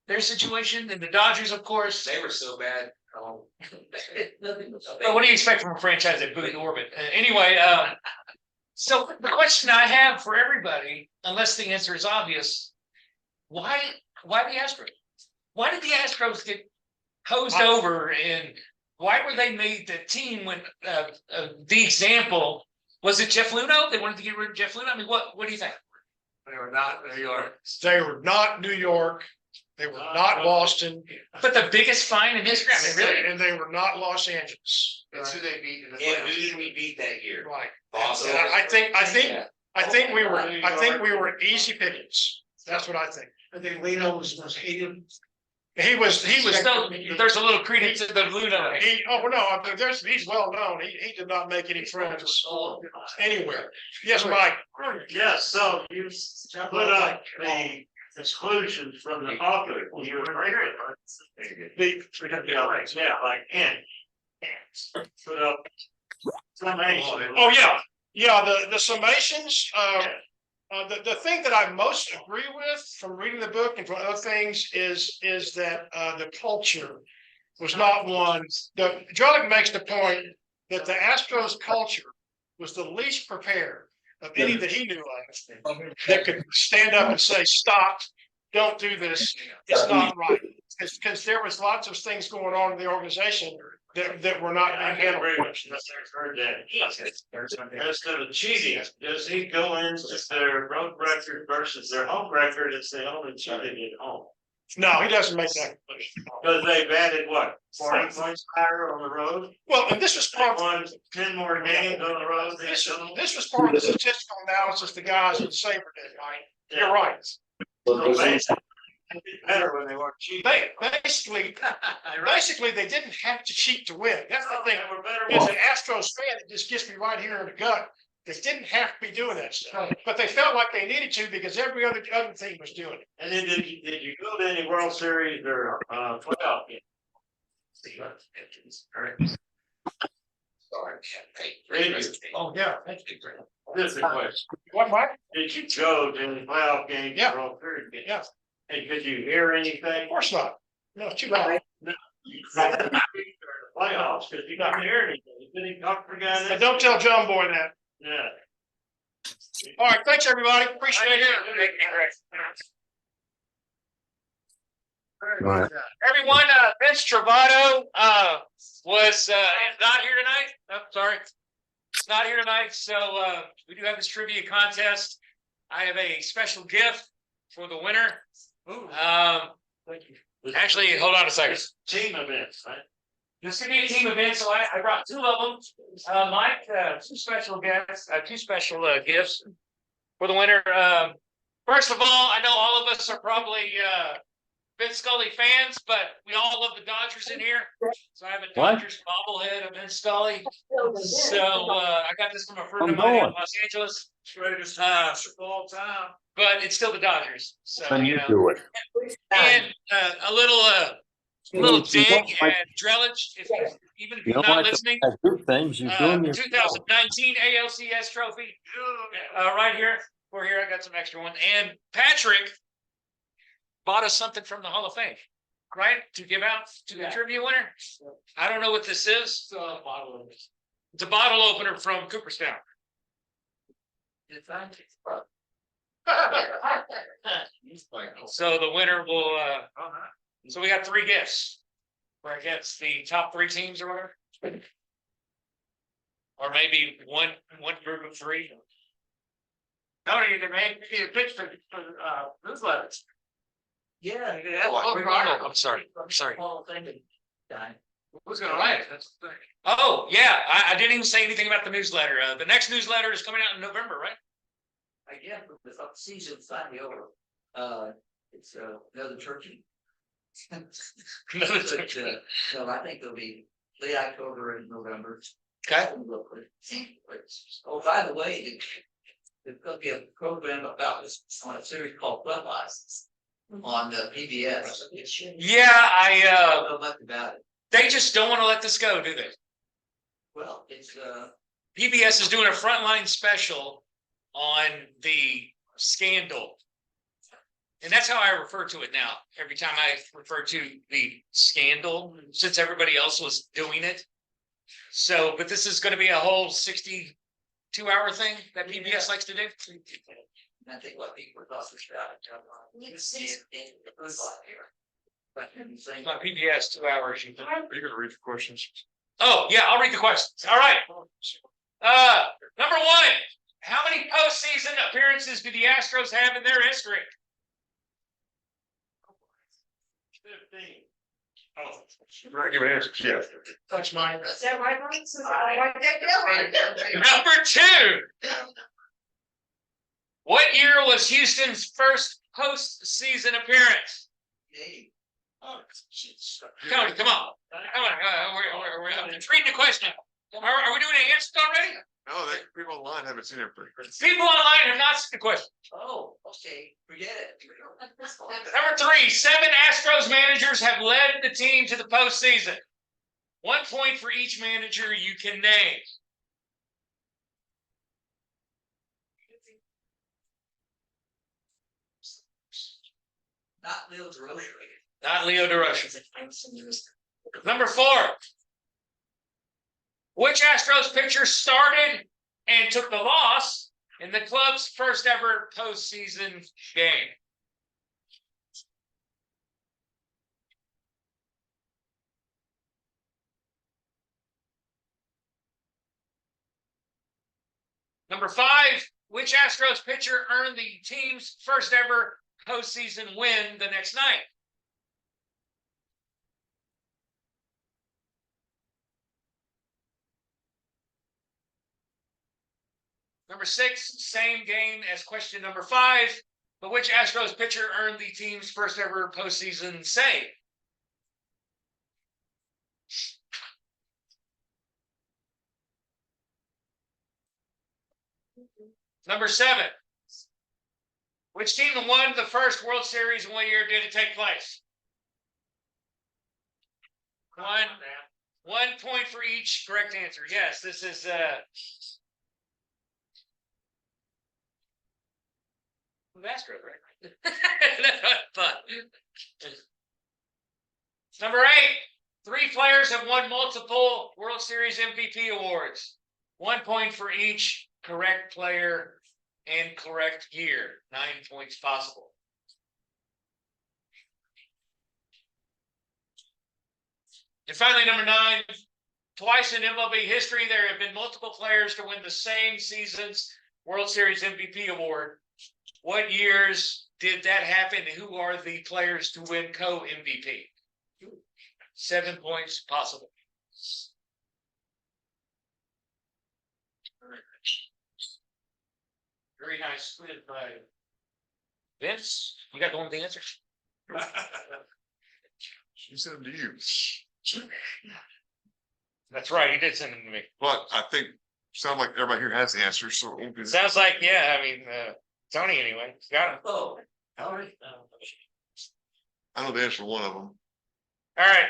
Their situation, and the Dodgers, of course. They were so bad. Well, what do you expect from a franchise that moved in orbit? Anyway, so the question I have for everybody, unless the answer is obvious, why the Astros? Why did the Astros get hosed over, and why were they made the team when the example? Was it Jeff Luhnow? They wanted to get rid of Jeff Luhnow? I mean, what do you think? They were not New York. They were not New York. They were not Boston. But the biggest fine in history, I mean, really? And they were not Los Angeles. That's who they beat in the Yeah, playoffs. who did we beat that year? Right. Boston. And I think we were easy pickings. That's what I think. I think Leno was hated. He was. Still, there's a little credence to the Luhnow. He's well known. He did not make any friends anywhere. Yes, Mike. Yes, so you put up the exclusions from the author. You were yeah, like and put up summation. Oh yeah. The summations. The thing that I most agree with from reading the book and from other things is that the culture was not one. Drellich makes the point that the Astros culture was the least prepared of any that he knew of that could stand up and say, "Stop! Don't do this. It's not right." Because there was lots of things going on in the organization that were not being handled. Very much heard that. As to the cheating, does he go into their road record versus their home record? It's the only cheating at home. No, he doesn't make that conclusion. Because they've added what, 40 points higher on the road? Well, and this was part of Won 10 more games on the road. this was part of the statistical analysis the guys at SABR did, right? You're right. So basically, better when they weren't cheap. Basically, they didn't have to cheat to win. That's the thing. They were better. As an Astros fan, it just gets me right here in the gut. They didn't have to be doing that stuff, but they felt like they needed to because every other team was doing it. And then did you go to any World Series or playoff games? Oh, yeah. Thank you. This is a question. What, Mike? Did you go to any playoff games? Yeah. World Series games? Yeah. And could you hear anything? Of course not. No, it's too loud. Playoffs, because you couldn't hear anything. You couldn't talk for guys. And don't tell John Boy that. Yeah. All right, thanks, everybody. Appreciate it. Everyone, Vince Travato, was, not here tonight. Oh, sorry. It's not here tonight, so, we do have this trivia contest. I have a special gift for the winner. Thank you. Actually, hold on a second. Team events, right? This is gonna be a team event, so I brought two of them. Mike, two special gifts for the winner. First of all, I know all of us are probably Vince Scully fans, but we all love the Dodgers in here. So I have a Dodgers bobblehead of Vince Scully. So I got this from a friend of mine in Los Angeles. Greatest of all time. But it's still the Dodgers. So do it. and a little dig at Drellich, if even if you're not listening. Good things you 2019 ALCS trophy, right here. We're here. I got some extra one. And Patrick bought us something from the Hall of Fame, right? To give out to the trivia winner. I don't know what this is. It's a bottle opener from Cooperstown. So the winner will, so we got three gifts. We're against the top three teams or whatever. Or maybe one group of three. No, you can make a pitch for newsletters. Yeah. I'm sorry. Who's gonna write it? That's the thing. Oh, yeah, I didn't even say anything about the newsletter. The next newsletter is coming out in November, right? Again, the season's finally over. It's another turkey. Another turkey. So I think it'll be late October and November. Okay. Oh, by the way, there's gonna be a program about this on a series called Bloodlines on the PBS. Yeah, I don't know much about it. they just don't want to let this go, do they? Well, it's PBS is doing a frontline special on the scandal. And that's how I refer to it now. Every time I refer to the scandal, since everybody else was doing it. So, but this is going to be a whole 62-hour thing that PBS likes to do. I think what people are talking about. It's not PBS 2 hours. You Are you gonna read the questions? Oh, yeah, I'll read the questions. All right. Number one, how many postseason appearances do the Astros have in their history? 15. We're not giving answers yet. Touch mine. Is that right, Mike? So I write that down. Number two, what year was Houston's first postseason appearance? Tony, come on. Come on. We're reading the question. Are we doing the answers already? No, people online haven't seen everything. People online have not seen the question. Oh, okay, forget it. Number three, 7 Astros managers have led the team to the postseason. 1 point for each manager you can name. Not Leo DeRosa. Not Leo DeRosa. Number 4. Which Astros pitcher started and took the loss in the club's first ever postseason game? Number 5, which Astros pitcher earned the team's first ever postseason win the next night? Number 6, same game as question number 5. But which Astros pitcher earned the team's first ever postseason save? Number 7. Which team won the first World Series and what year did it take place? 1 point for each correct answer. Yes, this is Astros, right? Fun. Number 8. 3 players have won multiple World Series MVP awards. 1 point for each correct player and correct year. 9 points possible. And finally, number 9. Twice in MLB history, there have been multiple players to win the same season's World Series MVP award. What years did that happen? Who are the players to win co-MVP? 7 points possible. Very nice quiz by Vince. You got the one with the answer? She sent them to you. That's right. He did send them to me. But I think, sound like everybody here has the answer, so. it won't be- Sounds like, yeah, I mean, Tony anyway. Got him. Oh, all right. I know the answer to one of them. All right.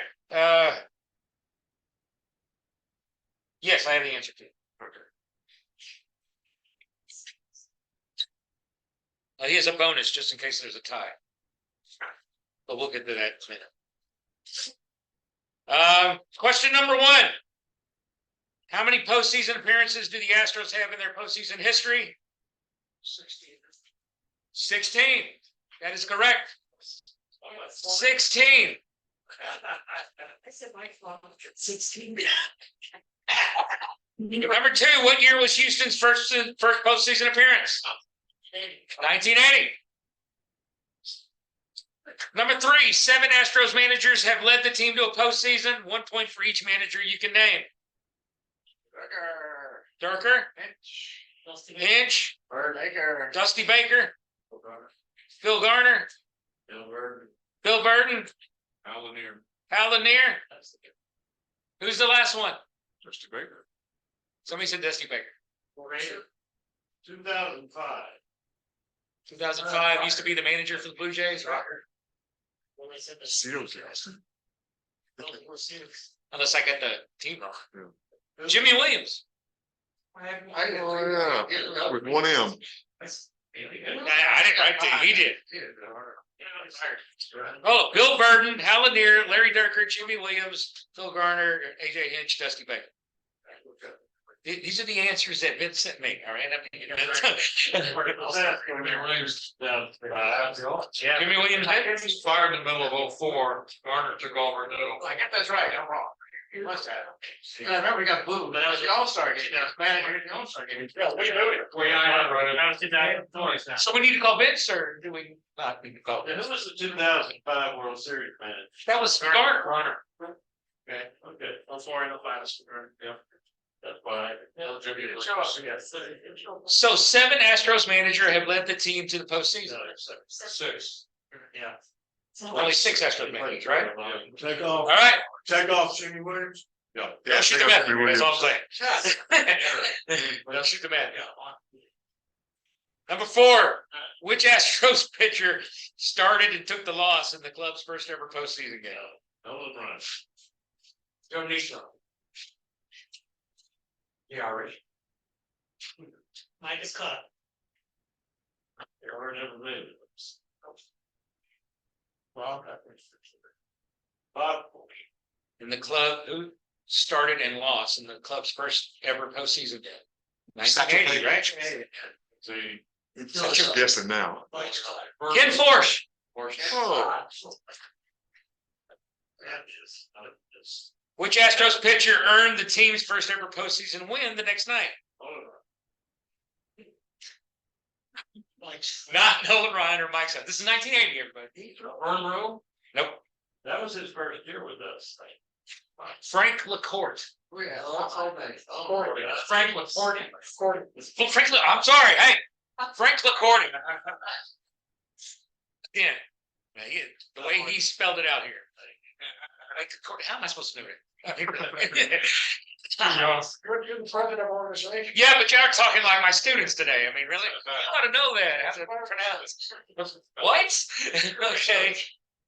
Yes, I have the answer to it. He has a bonus just in case there's a tie. But we'll get to that in a minute. Question number 1. How many postseason appearances do the Astros have in their postseason history? 16. That is correct. 16. I said my fault. 16. Number 2. What year was Houston's first postseason appearance? 1980. Number 3. 7 Astros managers have led the team to a postseason. 1 point for each manager you can name. Durker. Hinch. Dusty Baker. Phil Garner. Bill Burton. Hal Lanier. Who's the last one? Dusty Baker. Somebody said Dusty Baker. 2005. 2005 used to be the manager for the Blue Jays. Rocker. Seals, yes. Unless I got the team wrong. Yeah. Jimmy Williams. Oh, yeah, with 1 M. I didn't write that. He did. Oh, Bill Burton, Hal Lanier, Larry Durker, Jimmy Williams, Phil Garner, AJ Hinch, Dusty Baker. These are the answers that Vince sent me. All right. Jimmy Williams Fired in the middle of 04. Garner took over. I got that's right. I'm wrong. You must have. I remember we got booed, but that was the All-Star game. That was manager in the All-Star game. So we need to call Vince, or do we not need to call Who Vince? was the 2005 World Series manager? That was Garner. Okay. I'm sorry, no finals. Yeah. That's fine. So 7 Astros manager have led the team to the postseason. 6. Yeah. Only 6 Astros managers, right? Take All off. right. Take off Jimmy Williams. Yeah. Don't shoot the take out man. Jimmy That's all I'm Williams. saying. Don't shoot the man. Number 4. Which Astros pitcher started and took the loss in the club's first ever postseason game? Nolan Ryan. Joe Thompson. Yeah, Irish. Mike is cut. They were never made. In the club, who started and lost in the club's first ever postseason game? 1980, right? I'm just guessing now. Ken Forsch. Oh. Which Astros pitcher earned the team's first ever postseason win the next night? Not Nolan Ryan or Mike Sutton. This is 1980, everybody. Monroe? Nope. That was his first year with us. Frank LaCourte. Yeah, all nice. Franklin Cordy. Franklin, I'm sorry, hey, Franklin Cordy. Yeah, the way he spelled it out here. Like, how am I supposed to know it? You're the president of our organization. Yeah, but you're talking like my students today. I mean, really? I ought to know that, how to pronounce. What? Okay.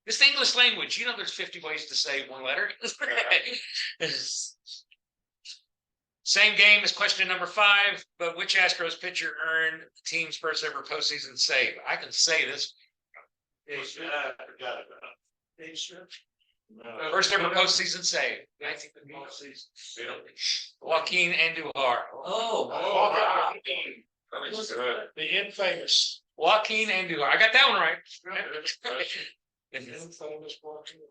It's the English language. You know, there's 50 ways to say one letter. Same game as question number 5, but which Astros pitcher earned the team's first ever postseason save? I can say this. First ever postseason save. Joaquin Andujar. Oh. The infamous. Joaquin Andujar. I got that one right. The infamous Joaquin.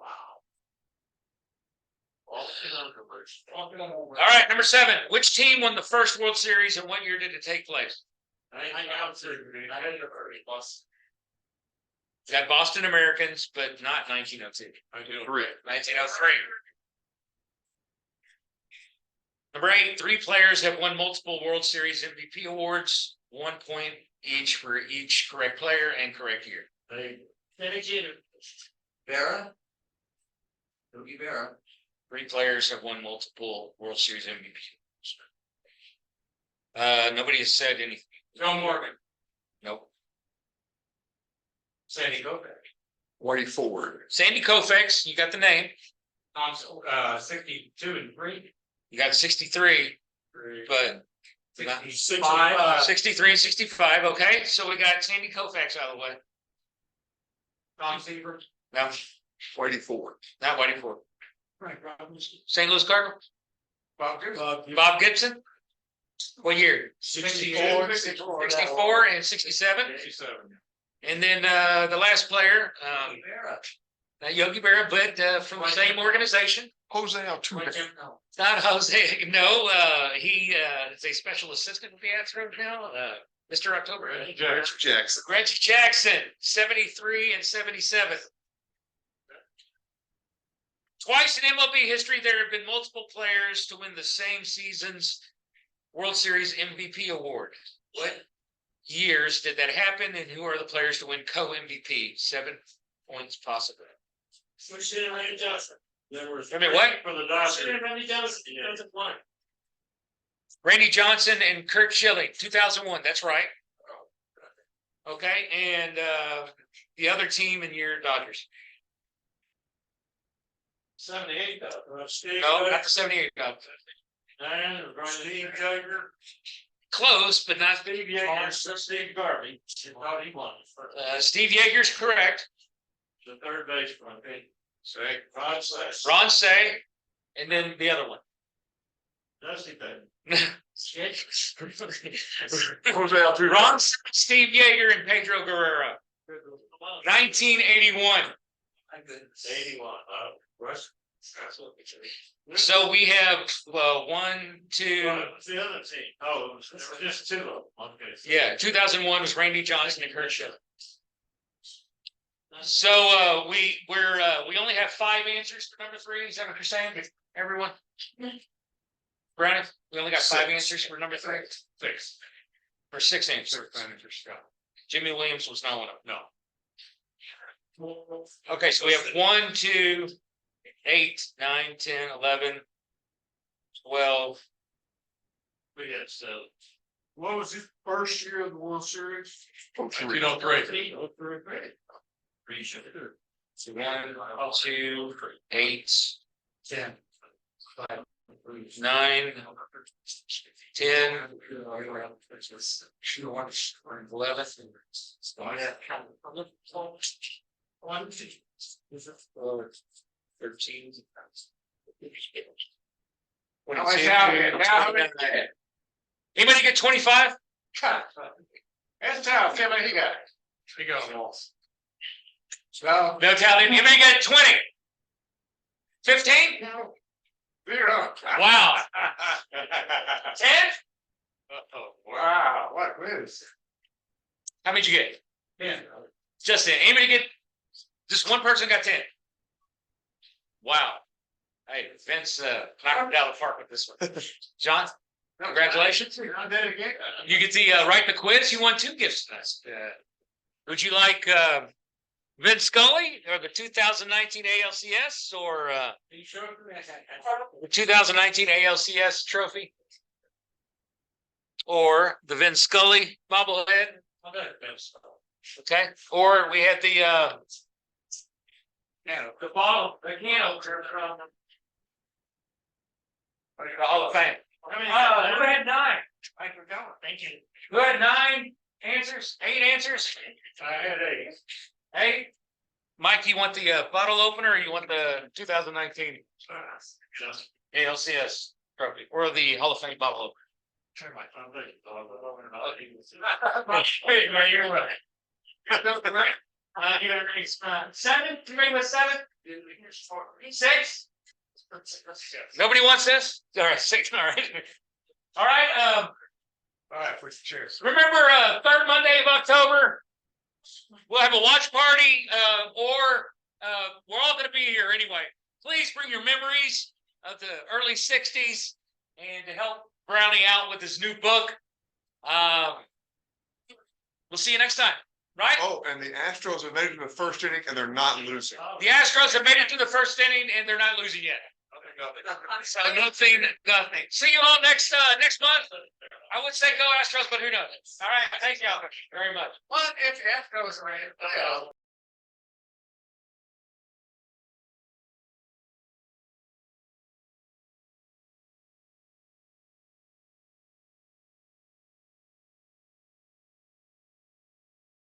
All right, number 7. Which team won the first World Series and what year did it take place? Got Boston Americans, but not 1902. 1903. Number 8. 3 players have won multiple World Series MVP awards. 1 point each for each correct player and correct year. Vera? Yogi Berra. 3 players have won multiple World Series MVP awards. Nobody has said anything. John Morgan. Nope. Sandy Koufax. Way forward. Sandy Koufax, you got the name. 62 and 3. You got 63, but 65. 63 and 65. Okay, so we got Sandy Koufax out of the way. Tom Seaver. No, Way forward. not Whitey Ford. Frank Robinson. St. Louis Cardinals. Bob Gibson. What year? 64. 64 and 67. And then the last player, not Yogi Berra, but from the same organization. Jose Altuve. It's not Jose. No, he is a special assistant with the Astros now. Mr. October. Jackson. Reggie Jackson, 73 and 77. Twice in MLB history, there have been multiple players to win the same season's World Series MVP award. What years did that happen, and who are the players to win co-MVP? 7 points possible. Randy Johnson. I mean, what? For the Dodgers. Randy Johnson. Randy Johnson and Kurt Schilling, 2001. That's right. Okay, and the other team in your Dodgers. 78. No, not the 78 Dodgers. Steve Yeager. Close, but not. Steve Yeager. Steve Garvey. Thought he won. Steve Yeager's correct. The third baseman. Say Ron Say. Ron Say, and then the other one. Dusty Baby. Jose Altuve. Ron Say, Steve Yeager, and Pedro Guerrero. 1981. 81. So we have 1, 2. The other team. Oh, it was just 2 of them. Okay. Yeah, 2001 was Randy Johnson and Kurt Schilling. So we only have 5 answers for number 3. Is that what you're saying, everyone? Brandon, we only got 5 answers for number 3. 6. Or 6 answers. Jimmy Williams was not one of them. No. Okay, so we have 1, 2, 8, 9, 10, 11, 12. Yes. What was his first year of the World Series? 1903. Pretty sure. So 1, 2, 8, 10. 9, 10, 11. 13. Anybody get 25? That's tough. How many he got? He got No. No tally. Anybody get 20? 15? No. 0. Wow. 10? Wow. What quiz? How many did you get? Yeah. Just 10. Anybody get? Just one person got 10. Wow. Hey, Vince, knocked it out of the park with this one. John, congratulations. I did it again. You get to write the quiz. You won 2 gifts tonight. Would you like Vince Scully or the 2019 ALCS or the 2019 ALCS trophy? Or the Vince Scully bobblehead? Okay. Or we had the bottle, the can opener from the Hall of Fame. Who had 9? Thank you. Who had 9 answers? 8 answers? I had 8. 8? Mike, you want the bottle opener or you want the 2019 ALCS trophy or the Hall of Fame bottle opener? Turn my phone. You're right. Here, 7? You ready with 7? 6? Nobody wants this? All right, 6. All right. All right. All right, put your chairs. Remember, 3rd Monday of October, we'll have a watch party, or we're all going to be here anyway. Please bring your memories of the early 60s and to help Brownie out with his new book. We'll see you next time, right? Oh, and the Astros have made it to the first inning and they're not losing. The Astros have made it to the first inning and they're not losing yet. So nothing. See you all next month. I would say go Astros, but who knows? All right, thank y'all very much. What if Astros are in?